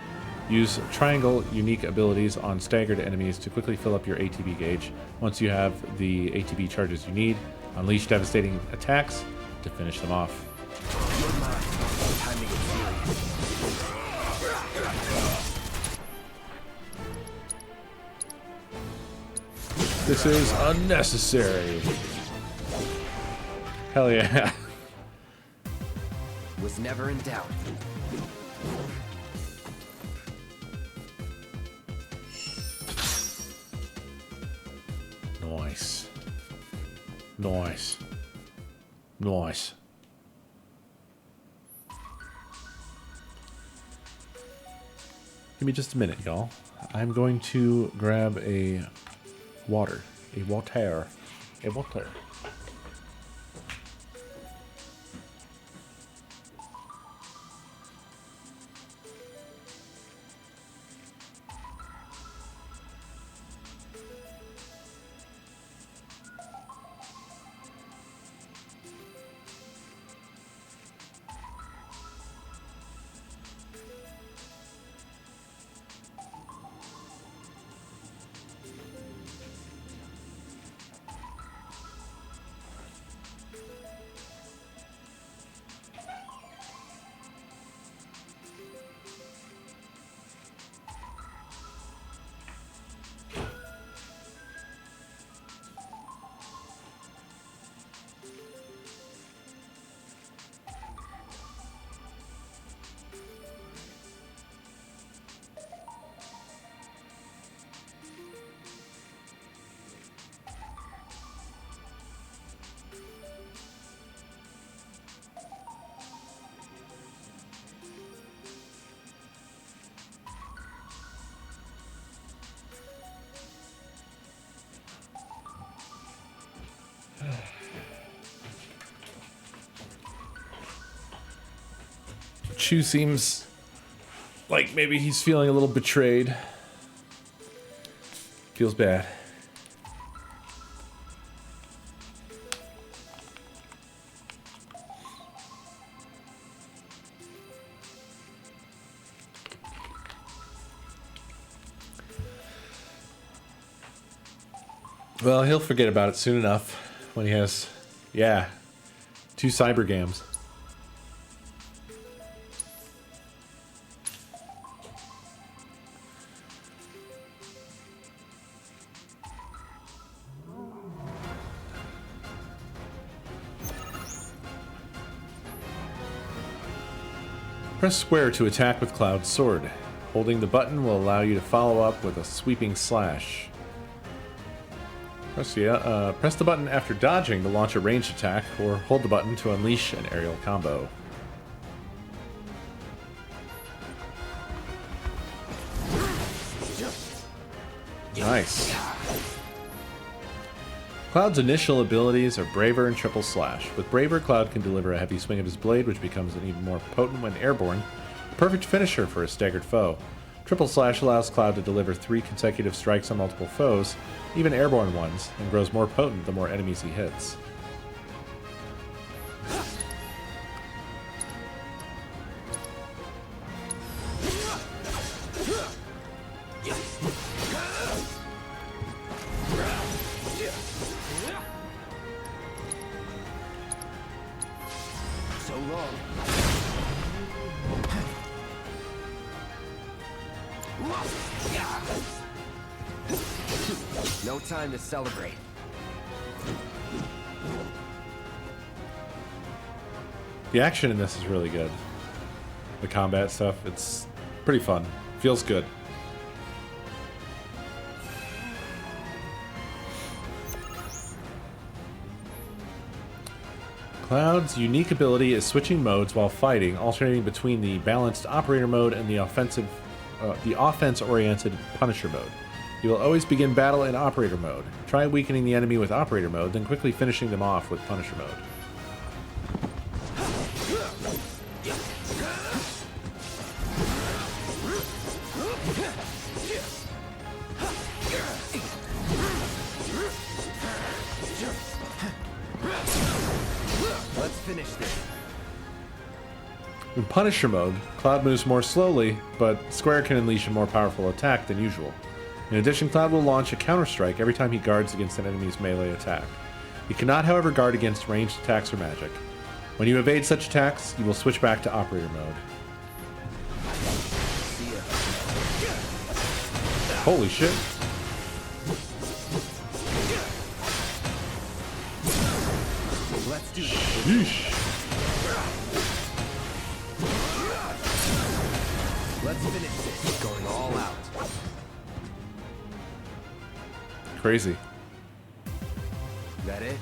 Use triangle unique abilities on staggered enemies to quickly fill up your ATB gauge. Once you have the ATB charges you need, unleash devastating attacks to finish them off. This is unnecessary. Hell yeah. Was never in doubt. Nice. Nice. Nice. Give me just a minute, y'all. I'm going to grab a water. A water. A water. Chu seems like maybe he's feeling a little betrayed. Feels bad. Well, he'll forget about it soon enough when he has, yeah, 2 cyber games. Press square to attack with Cloud's sword. Holding the button will allow you to follow up with a sweeping slash. Press the button after dodging to launch a ranged attack, or hold the button to unleash an aerial combo. Nice. Cloud's initial abilities are Braver and Triple Slash. With Braver, Cloud can deliver a heavy swing of his blade, which becomes even more potent when airborne, a perfect finisher for a staggered foe. Triple Slash allows Cloud to deliver 3 consecutive strikes on multiple foes, even airborne ones, and grows more potent the more enemies he hits. No time to celebrate. The action in this is really good. The combat stuff, it's pretty fun. Feels good. Cloud's unique ability is switching modes while fighting, alternating between the balanced operator mode and the offense-oriented Punisher mode. You will always begin battle in Operator Mode. Try weakening the enemy with Operator Mode, then quickly finishing them off with Punisher Mode. Let's finish this. In Punisher Mode, Cloud moves more slowly, but Square can unleash a more powerful attack than usual. In addition, Cloud will launch a counter-strike every time he guards against an enemy's melee attack. He cannot, however, guard against ranged attacks or magic. When you evade such attacks, you will switch back to Operator Mode. Holy shit. Let's do this. Yeesh. Let's finish this. Going all out. Crazy. That it?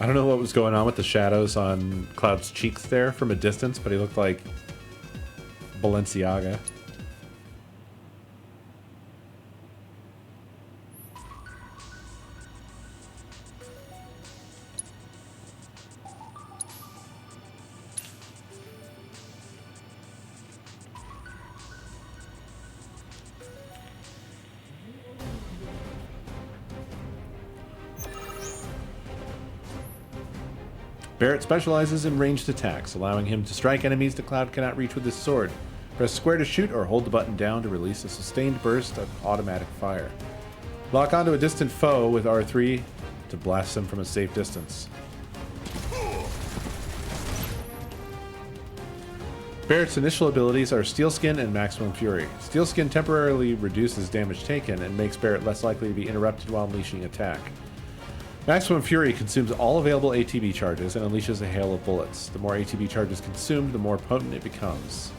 I don't know what was going on with the shadows on Cloud's cheeks there from a distance, but he looked like Balenciaga. Barrett specializes in ranged attacks, allowing him to strike enemies the Cloud cannot reach with his sword. Press square to shoot or hold the button down to release a sustained burst of automatic fire. Lock onto a distant foe with R3 to blast them from a safe distance. Barrett's initial abilities are Steel Skin and Maximum Fury. Steel Skin temporarily reduces damage taken and makes Barrett less likely to be interrupted while unleashing attack. Maximum Fury consumes all available ATB charges and unleashes a hail of bullets. The more ATB charges consumed, the more potent it becomes.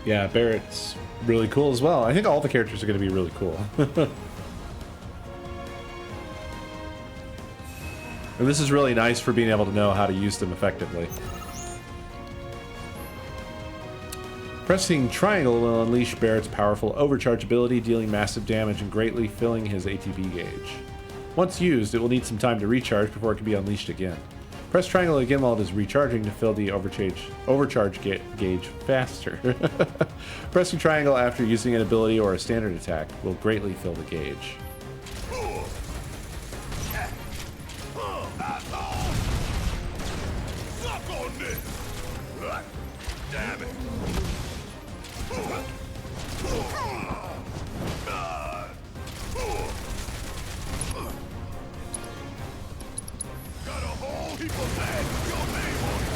Yeah, Barrett's really cool as well. I think all the characters are going to be really cool. And this is really nice for being able to know how to use them effectively. Pressing triangle will unleash Barrett's powerful overcharge ability, dealing massive damage and greatly filling his ATB gauge. Once used, it will need some time to recharge before it can be unleashed again. Press triangle again while it is recharging to fill the overcharge gauge faster. Pressing triangle after using an ability or a standard attack will greatly fill the gauge. Damn it! Got a whole heap of bags with your name on it.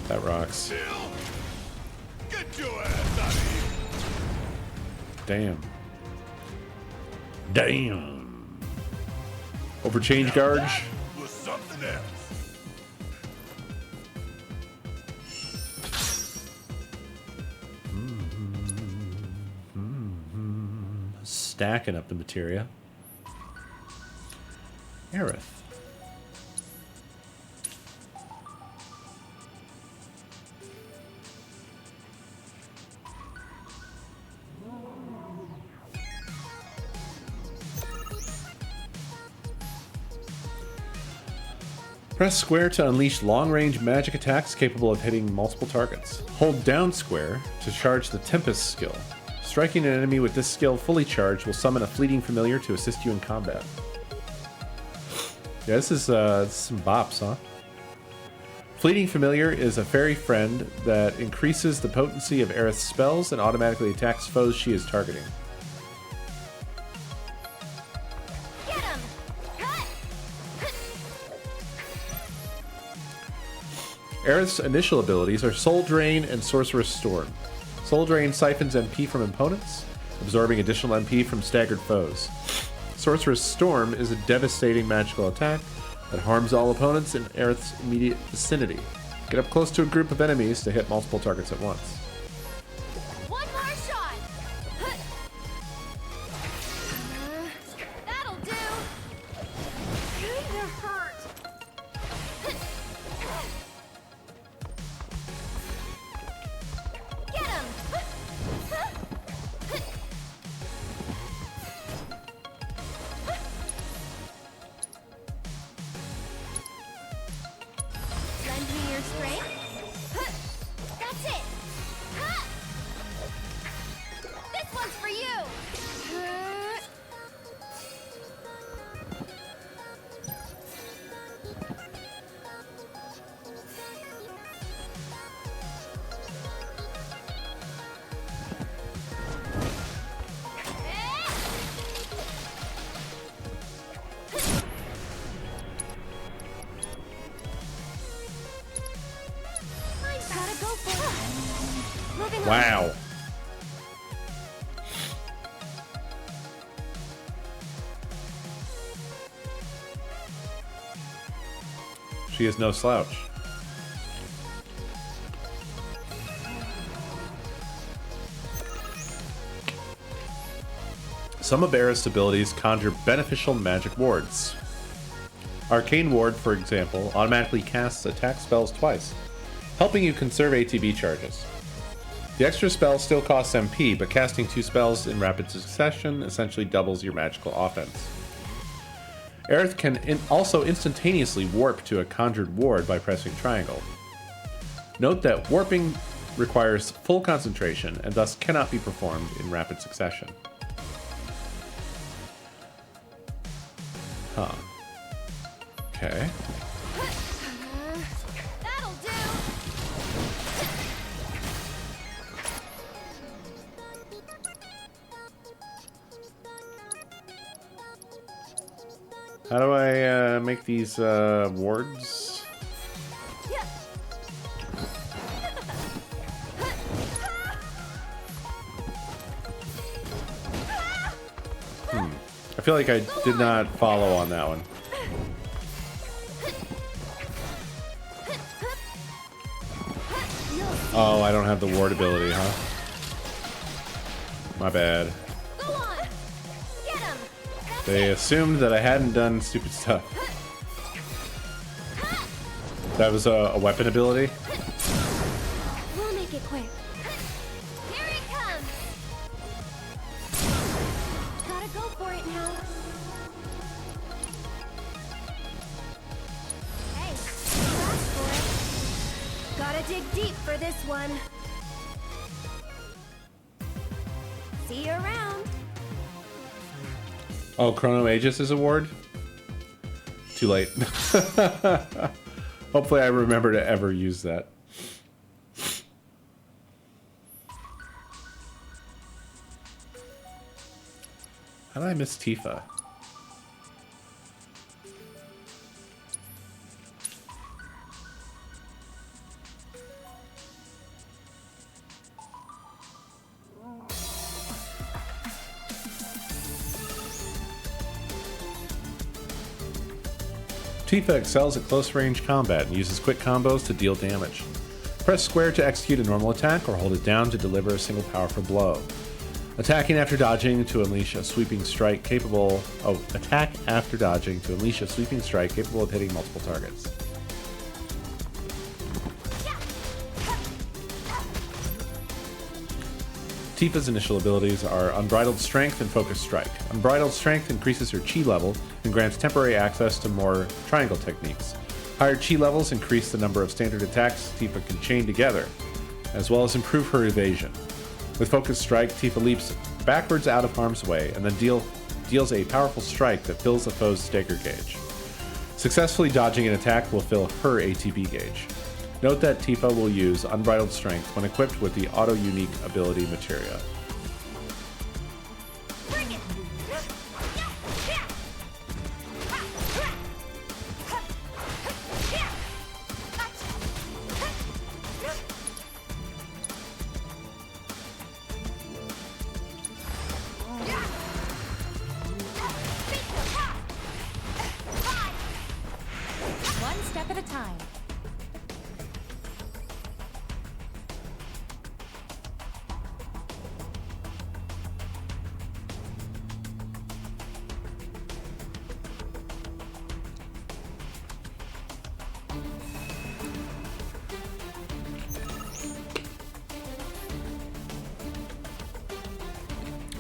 That rocks. Still, get your ass out of here. Damn. Damn. Overchange guards. That was something else. Stacking up the materia. Aerith. Press square to unleash long-range magic attacks capable of hitting multiple targets. Hold down square to charge the Tempest skill. Striking an enemy with this skill fully charged will summon a fleeting familiar to assist you in combat. Yeah, this is some bops, huh? Fleeting Familiar is a fairy friend that increases the potency of Aerith's spells and automatically attacks foes she is targeting. Get him! Aerith's initial abilities are Soul Drain and Sorcerer's Storm. Soul Drain siphons MP from opponents, absorbing additional MP from staggered foes. Sorcerer's Storm is a devastating magical attack that harms all opponents in Aerith's immediate vicinity. Get up close to a group of enemies to hit multiple targets at once. One more shot! That'll do! Kinda hurt! Get him! Lend me your strength. That's it. This one's for you. Gotta go for it. Moving on. Wow. She is no slouch. Some of Aerith's abilities conjure beneficial magic wards. Arcane Ward, for example, automatically casts attack spells twice, helping you conserve ATB charges. The extra spell still costs MP, but casting 2 spells in rapid succession essentially doubles your magical offense. Aerith can also instantaneously warp to a conjured ward by pressing triangle. Note that warping requires full concentration and thus cannot be performed in rapid succession. Huh. Okay. That'll do. How do I make these wards? Yeah. I feel like I did not follow on that one. Oh, I don't have the ward ability, huh? My bad. Go on. Get him. They assumed that I hadn't done stupid stuff. That was a weapon ability? We'll make it quick. Here it comes. Gotta go for it now. Hey, you asked for it. Gotta dig deep for this one. See you around. Oh, Chrono Aegis is a ward? Too late. Hopefully I remember to ever use that. How did I miss Tifa? Tifa excels at close-range combat and uses quick combos to deal damage. Press square to execute a normal attack or hold it down to deliver a single powerful blow. Attacking after dodging to unleash a sweeping strike capable of attack after dodging to unleash a sweeping strike capable of hitting multiple targets. Tifa's initial abilities are Unbridled Strength and Focus Strike. Unbridled Strength increases her chi level and grants temporary access to more triangle techniques. Higher chi levels increase the number of standard attacks Tifa can chain together, as well as improve her evasion. With Focus Strike, Tifa leaps backwards out of harm's way and then deals a powerful strike that fills the foe's stagger gauge. Successfully dodging an attack will fill her ATB gauge. Note that Tifa will use Unbridled Strength when equipped with the auto-unique ability Materia. One step at a time.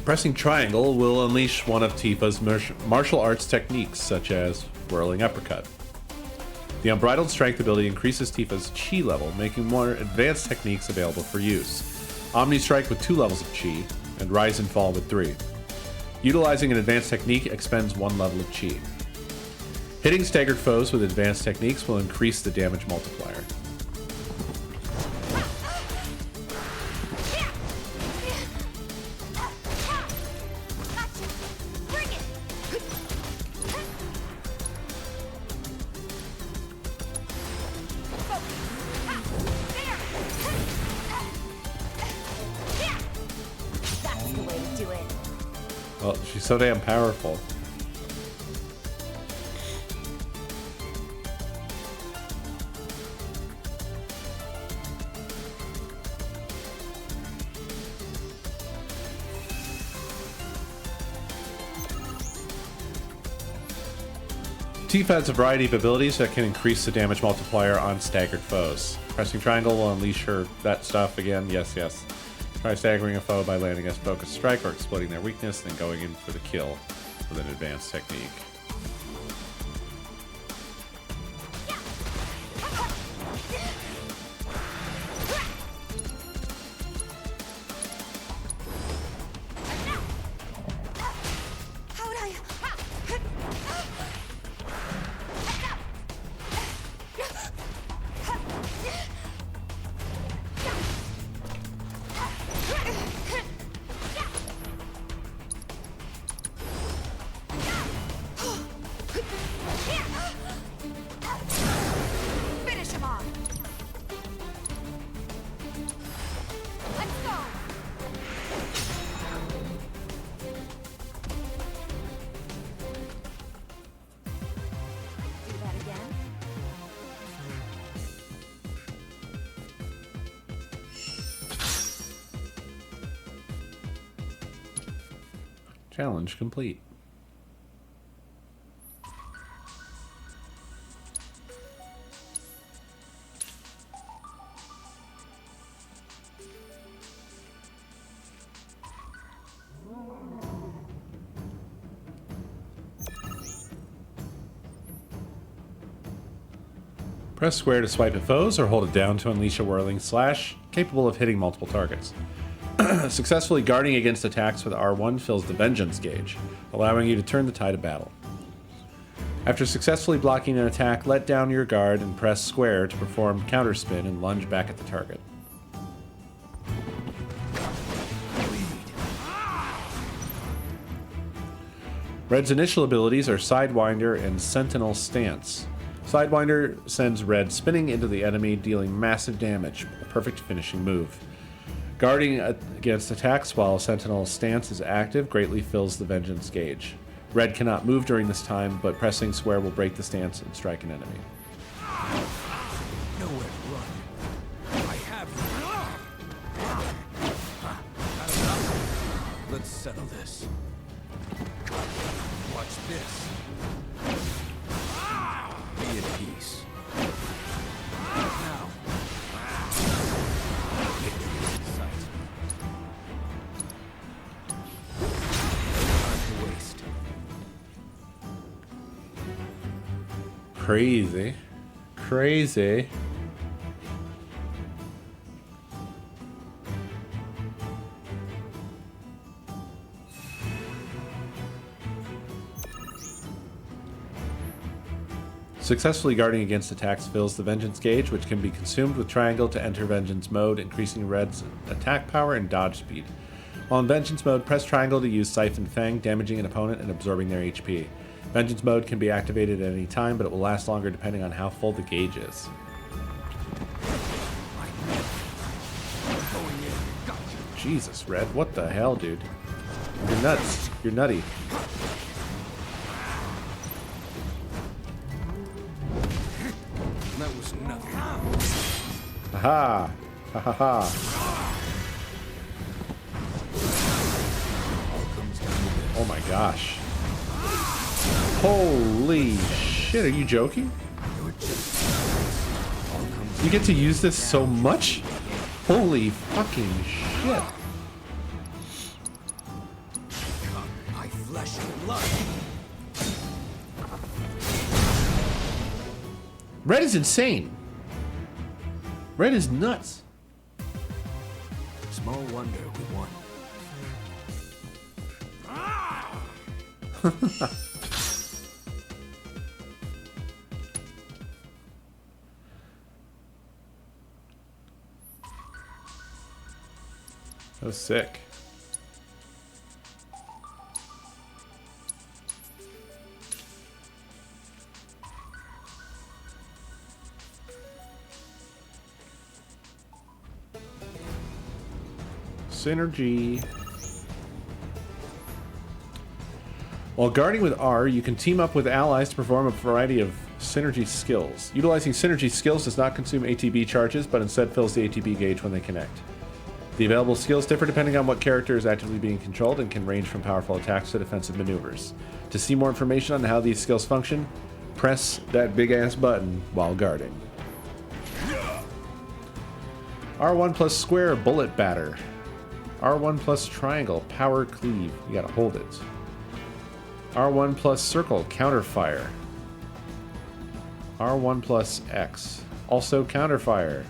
Pressing triangle will unleash one of Tifa's martial arts techniques, such as Whirling Uppercut. The Unbridled Strength ability increases Tifa's chi level, making more advanced techniques available for use. Omni Strike with 2 levels of chi, and Rise and Fall with 3. Utilizing an advanced technique expends 1 level of chi. Hitting staggered foes with advanced techniques will increase the damage multiplier. Well, she's so damn powerful. Tifa has a variety of abilities that can increase the damage multiplier on staggered foes. Pressing triangle will unleash that stuff again. Yes, yes. Try staggering a foe by landing a focus strike or exploiting their weakness, then going in for the kill with an advanced technique. Challenge complete. Press square to swipe at foes or hold it down to unleash a whirling slash, capable of hitting multiple targets. Successfully guarding against attacks with R1 fills the Vengeance gauge, allowing you to turn the tide of battle. After successfully blocking an attack, let down your guard and press square to perform counterspin and lunge back at the target. Red's initial abilities are Sidewinder and Sentinel Stance. Sidewinder sends Red spinning into the enemy, dealing massive damage, a perfect finishing move. Guarding against attacks while Sentinel Stance is active greatly fills the Vengeance gauge. Red cannot move during this time, but pressing square will break the stance and strike an enemy. Nowhere to run. I have you. Let's settle this. Watch this. Be at peace. Now. Crazy. Successfully guarding against attacks fills the Vengeance gauge, which can be consumed with triangle to enter Vengeance mode, increasing Red's attack power and dodge speed. While in Vengeance mode, press triangle to use Siphon Fang, damaging an opponent and absorbing their HP. Vengeance mode can be activated at any time, but it will last longer depending on how full the gauge is. Jesus, Red, what the hell, dude? You're nuts. You're nutty. That was nothing. Aha! Ha ha ha. Oh my gosh. Holy shit, are you joking? You get to use this so much? Holy fucking shit. My flesh and blood. Red is insane. Red is nuts. Small wonder we won. That was sick. Synergy. While guarding with R, you can team up with allies to perform a variety of synergy skills. Utilizing synergy skills does not consume ATB charges, but instead fills the ATB gauge when they connect. The available skills differ depending on what character is actively being controlled and can range from powerful attacks to defensive maneuvers. To see more information on how these skills function, press that big-ass button while guarding. R1 plus square, bullet batter. R1 plus triangle, power cleave. You gotta hold it. R1 plus circle, counterfire. R1 plus X, also counterfire.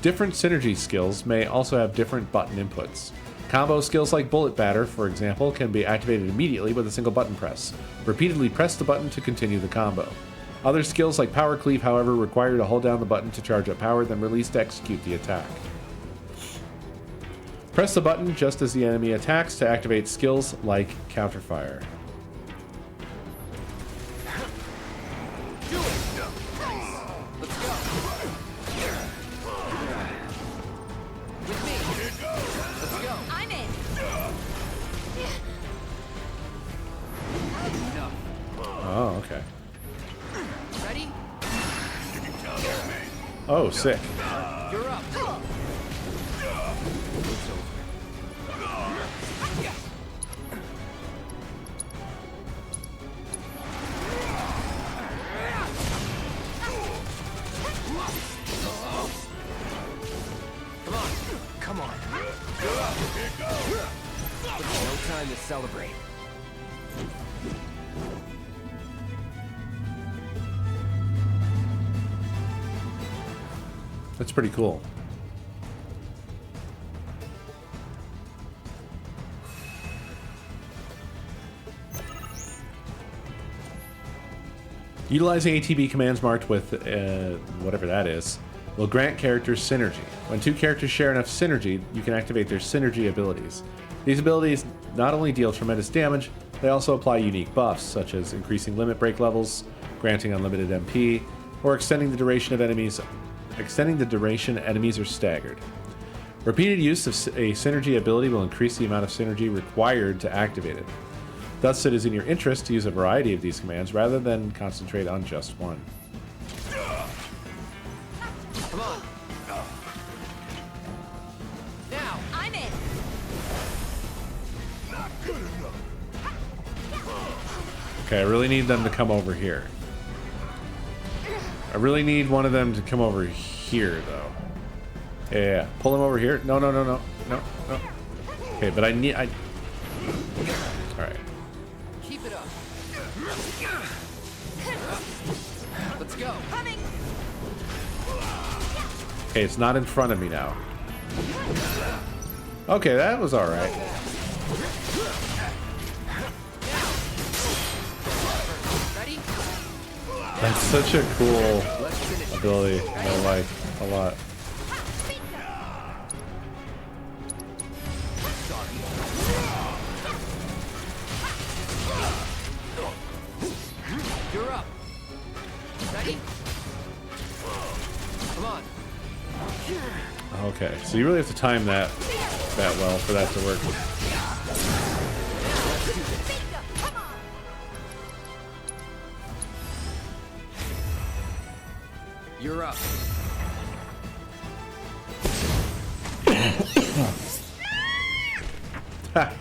Different synergy skills may also have different button inputs. Combo skills like bullet batter, for example, can be activated immediately with a single button press. Repeatedly press the button to continue the combo. Other skills like power cleave, however, require you to hold down the button to charge up power, then release to execute the attack. Press the button just as the enemy attacks to activate skills like counterfire. Oh, okay. Ready? Oh, sick. You're up. Come on. You're up. No time to celebrate. That's pretty cool. Utilizing ATB commands marked with whatever that is will grant characters synergy. When two characters share enough synergy, you can activate their synergy abilities. These abilities not only deal tremendous damage, they also apply unique buffs, such as increasing limit break levels, granting unlimited MP, or extending the duration enemies are staggered. Repeated use of a synergy ability will increase the amount of synergy required to activate it. Thus, it is in your interest to use a variety of these commands rather than concentrate on just one. Come on. Now, I'm in. Not good enough. Okay, I really need them to come over here. I really need one of them to come over here, though. Yeah. Pull him over here. No. Okay, but I need... Alright. Keep it up. Let's go. Coming. Okay, it's not in front of me now. Okay, that was alright. That's such a cool ability. I like a lot. You're up. Ready? Come on. Okay, so you really have to time that well for that to work. You're up. Ha.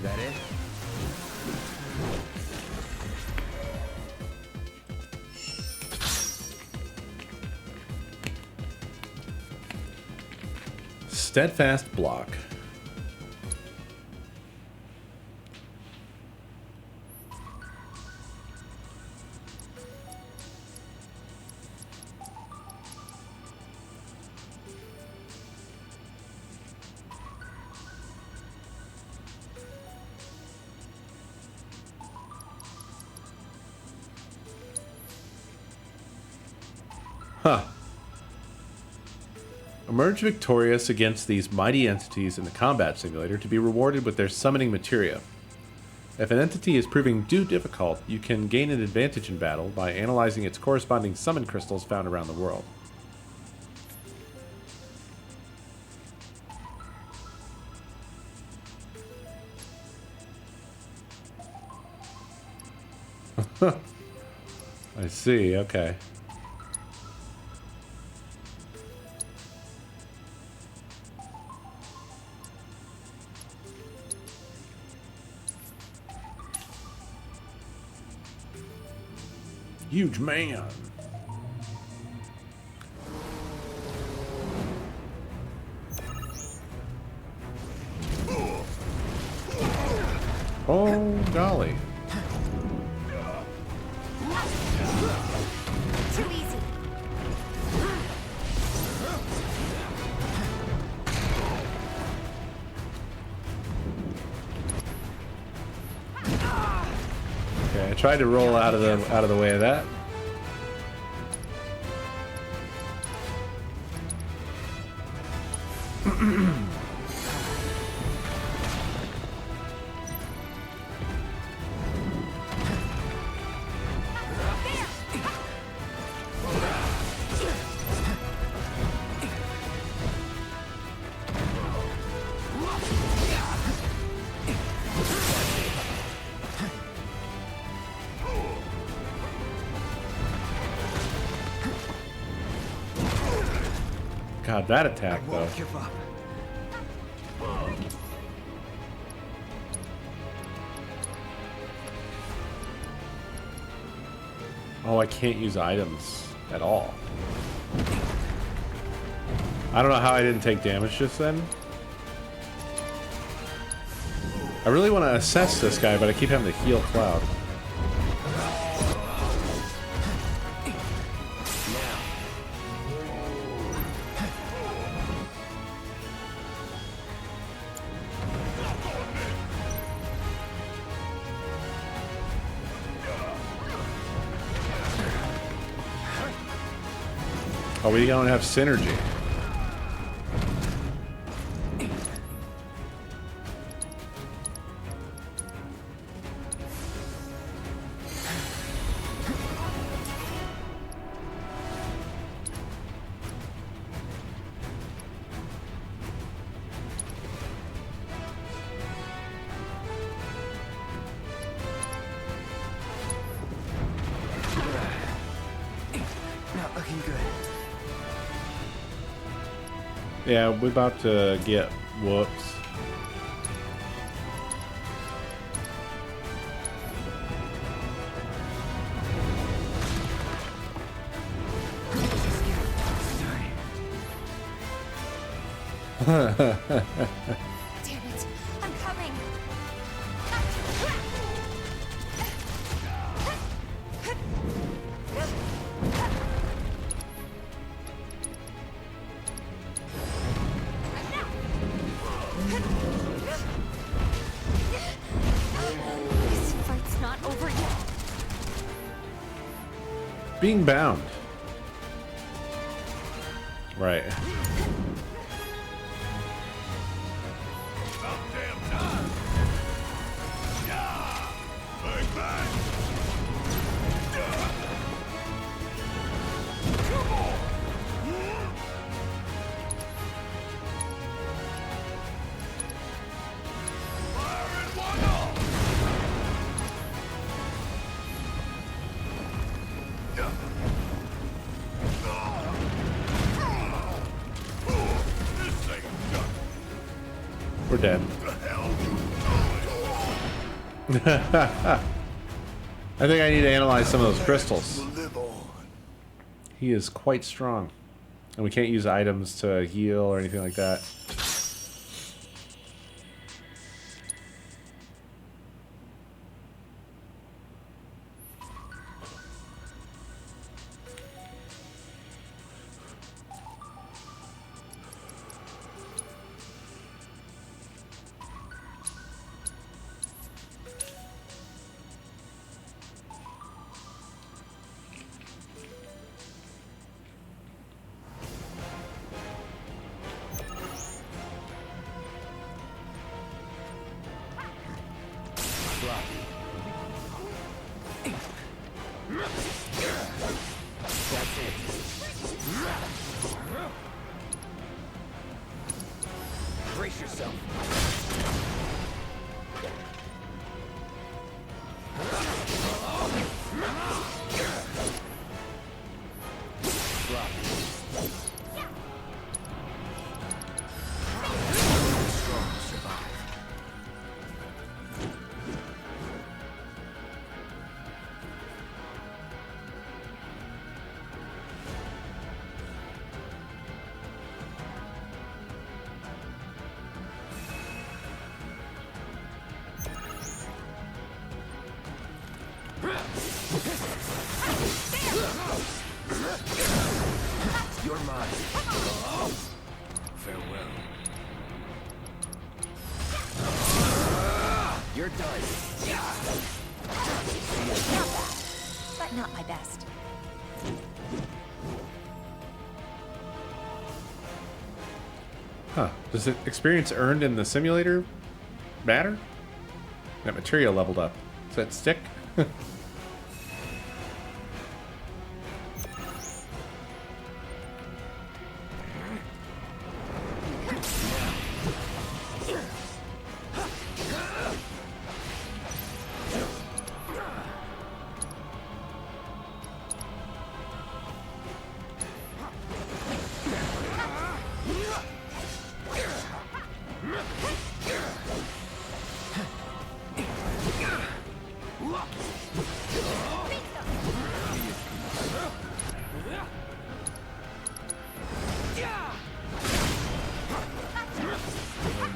That it? Steadfast block. Huh. Emerge victorious against these mighty entities in the combat simulator to be rewarded with their summoning materia. If an entity is proving too difficult, you can gain an advantage in battle by analyzing its corresponding summon crystals found around the world. I see, okay. Huge man. Oh, golly. Too easy. Okay, I tried to roll out of the way of that. God, that attack though. Give up. Oh, I can't use items at all. I don't know how I didn't take damage just then. I really want to assess this guy, but I keep having to heal Cloud. Oh, we don't have synergy. Not looking good. Yeah, we're about to get whoops. Damn it. I'm coming. Being bound. Right. About damn time. Yeah. Bang bang. Yeah. Come on. Fire in one off. This thing done. We're dead. The hell you I think I need to analyze some of those crystals. will live on. He is quite strong. And we can't use items to heal or anything like that. Brace yourself. Strong to survive. You're mine. Farewell. You're done. But not my best. Huh. Does it experience earned in the simulator matter? That material leveled up. Does that stick?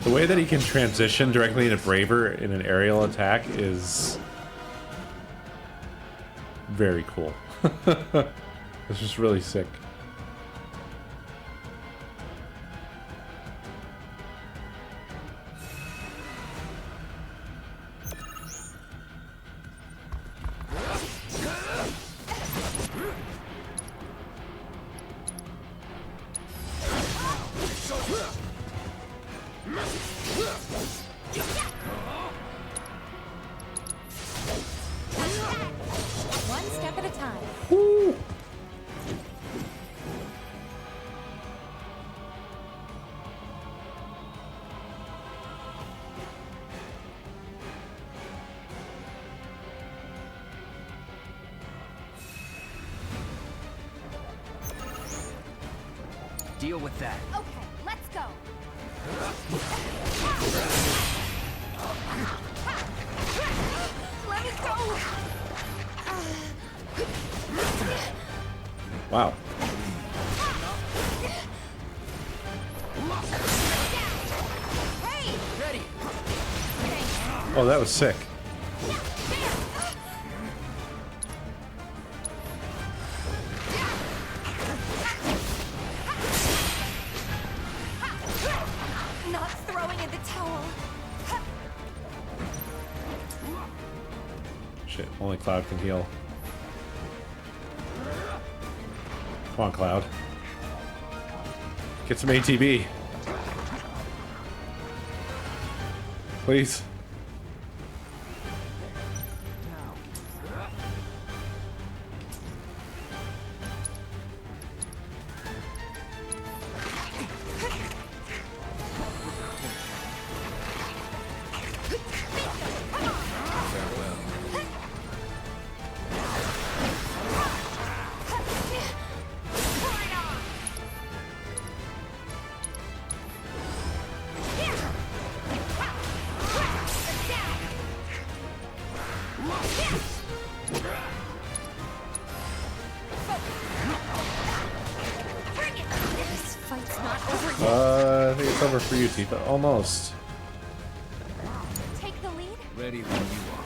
The way that he can transition directly into Braver in an aerial attack is very cool. It's just really sick. One step at a time. Woo! Deal with that. Okay, let's go. Let me go. Wow. Hey! Ready. Oh, that was sick. Not throwing in the towel. Shit, only Cloud can heal. Come on, Cloud. Get some ATB. Please. I think it's over for you, Tifa. Almost. Take the lead. Ready when you are.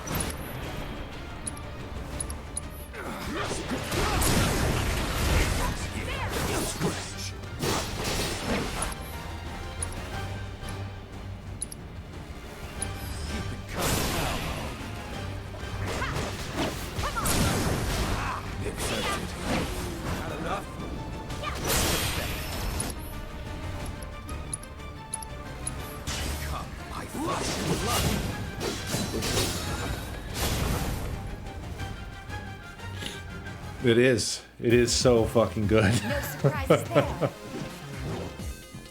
It is. It is so fucking good. No surprises there.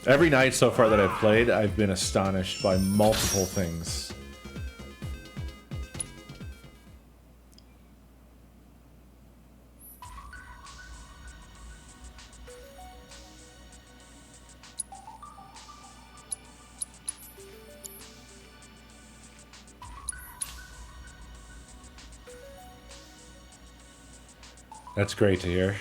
Every night so far that I've played, I've been astonished by multiple things. That's great to hear.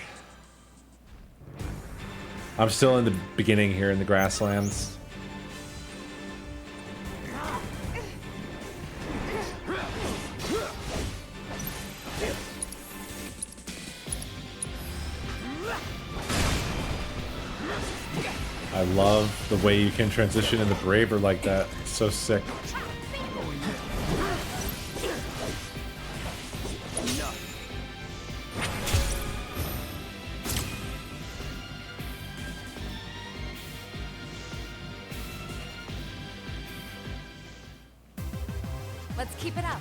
I'm still in the beginning here in the grasslands. I love the way you can transition into Braver like that. It's so sick. Let's keep it up.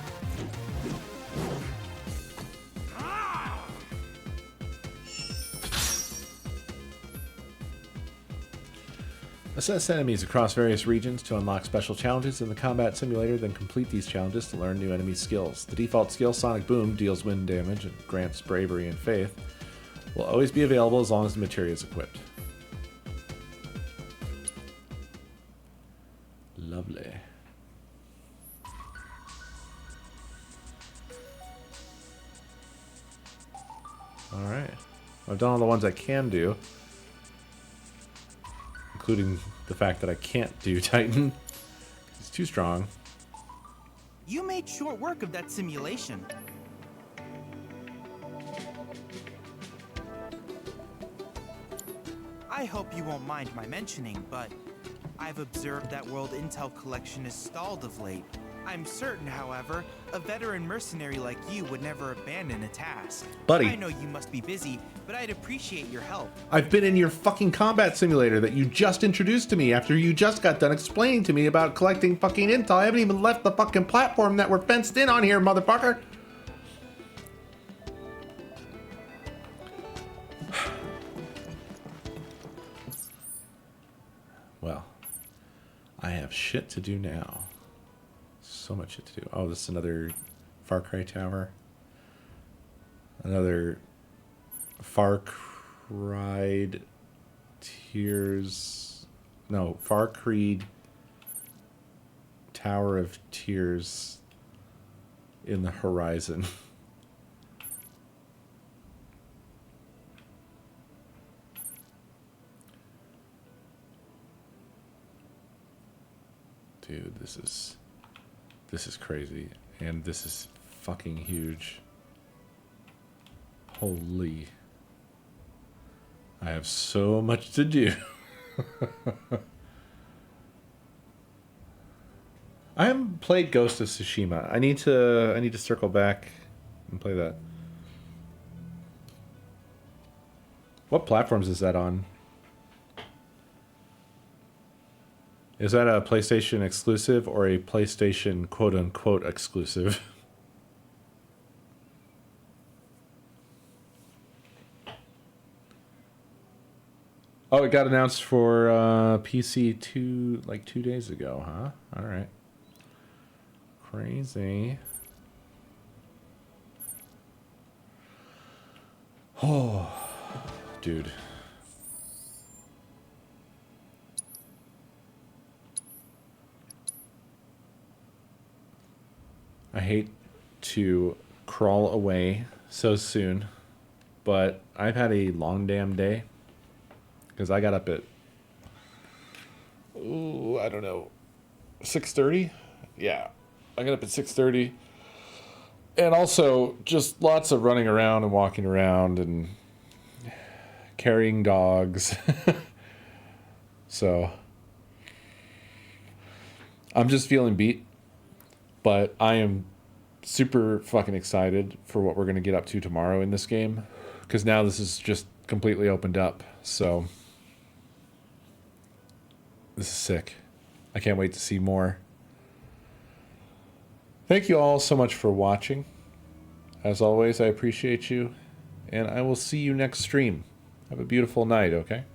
Assess enemies across various regions to unlock special challenges in the combat simulator, then complete these challenges to learn new enemy skills. The default skill, Sonic Boom, deals wind damage and grants bravery and faith, will always be available as long as the materia is equipped. Lovely. Alright. I've done all the ones I can do. Including the fact that I can't do Titan. It's too strong. You made short work of that simulation. I hope you won't mind my mentioning, but I've observed that World Intel collection is stalled of late. I'm certain, however, a veteran mercenary like you would never abandon a task. Buddy. I know you must be busy, but I'd appreciate your help. I've been in your fucking combat simulator that you just introduced to me after you just got done explaining to me about collecting fucking intel. I haven't even left the fucking platform that we're fenced in on here, motherfucker. Well, I have shit to do now. So much shit to do. Oh, this is another Far Cry tower. Another Far Cry Tears. No, Far Creed Tower of Tears in the horizon. Dude, this is crazy, and this is fucking huge. Holy. I have so much to do. I haven't played Ghost of Tsushima. I need to circle back and play that. What platforms is that on? Is that a PlayStation exclusive or a PlayStation quote-unquote exclusive? Oh, it got announced for PC 2 days ago, huh? All right. Crazy. Oh, dude. I hate to crawl away so soon, but I've had a long damn day because I got up at, ooh, I don't know, 6:30? Yeah, I got up at 6:30. And also just lots of running around and walking around and carrying dogs. So I'm just feeling beat, but I am super fucking excited for what we're going to get up to tomorrow in this game, because now this is just completely opened up. So this is sick. I can't wait to see more. Thank you all so much for watching. As always, I appreciate you, and I will see you next stream. Have a beautiful night, okay?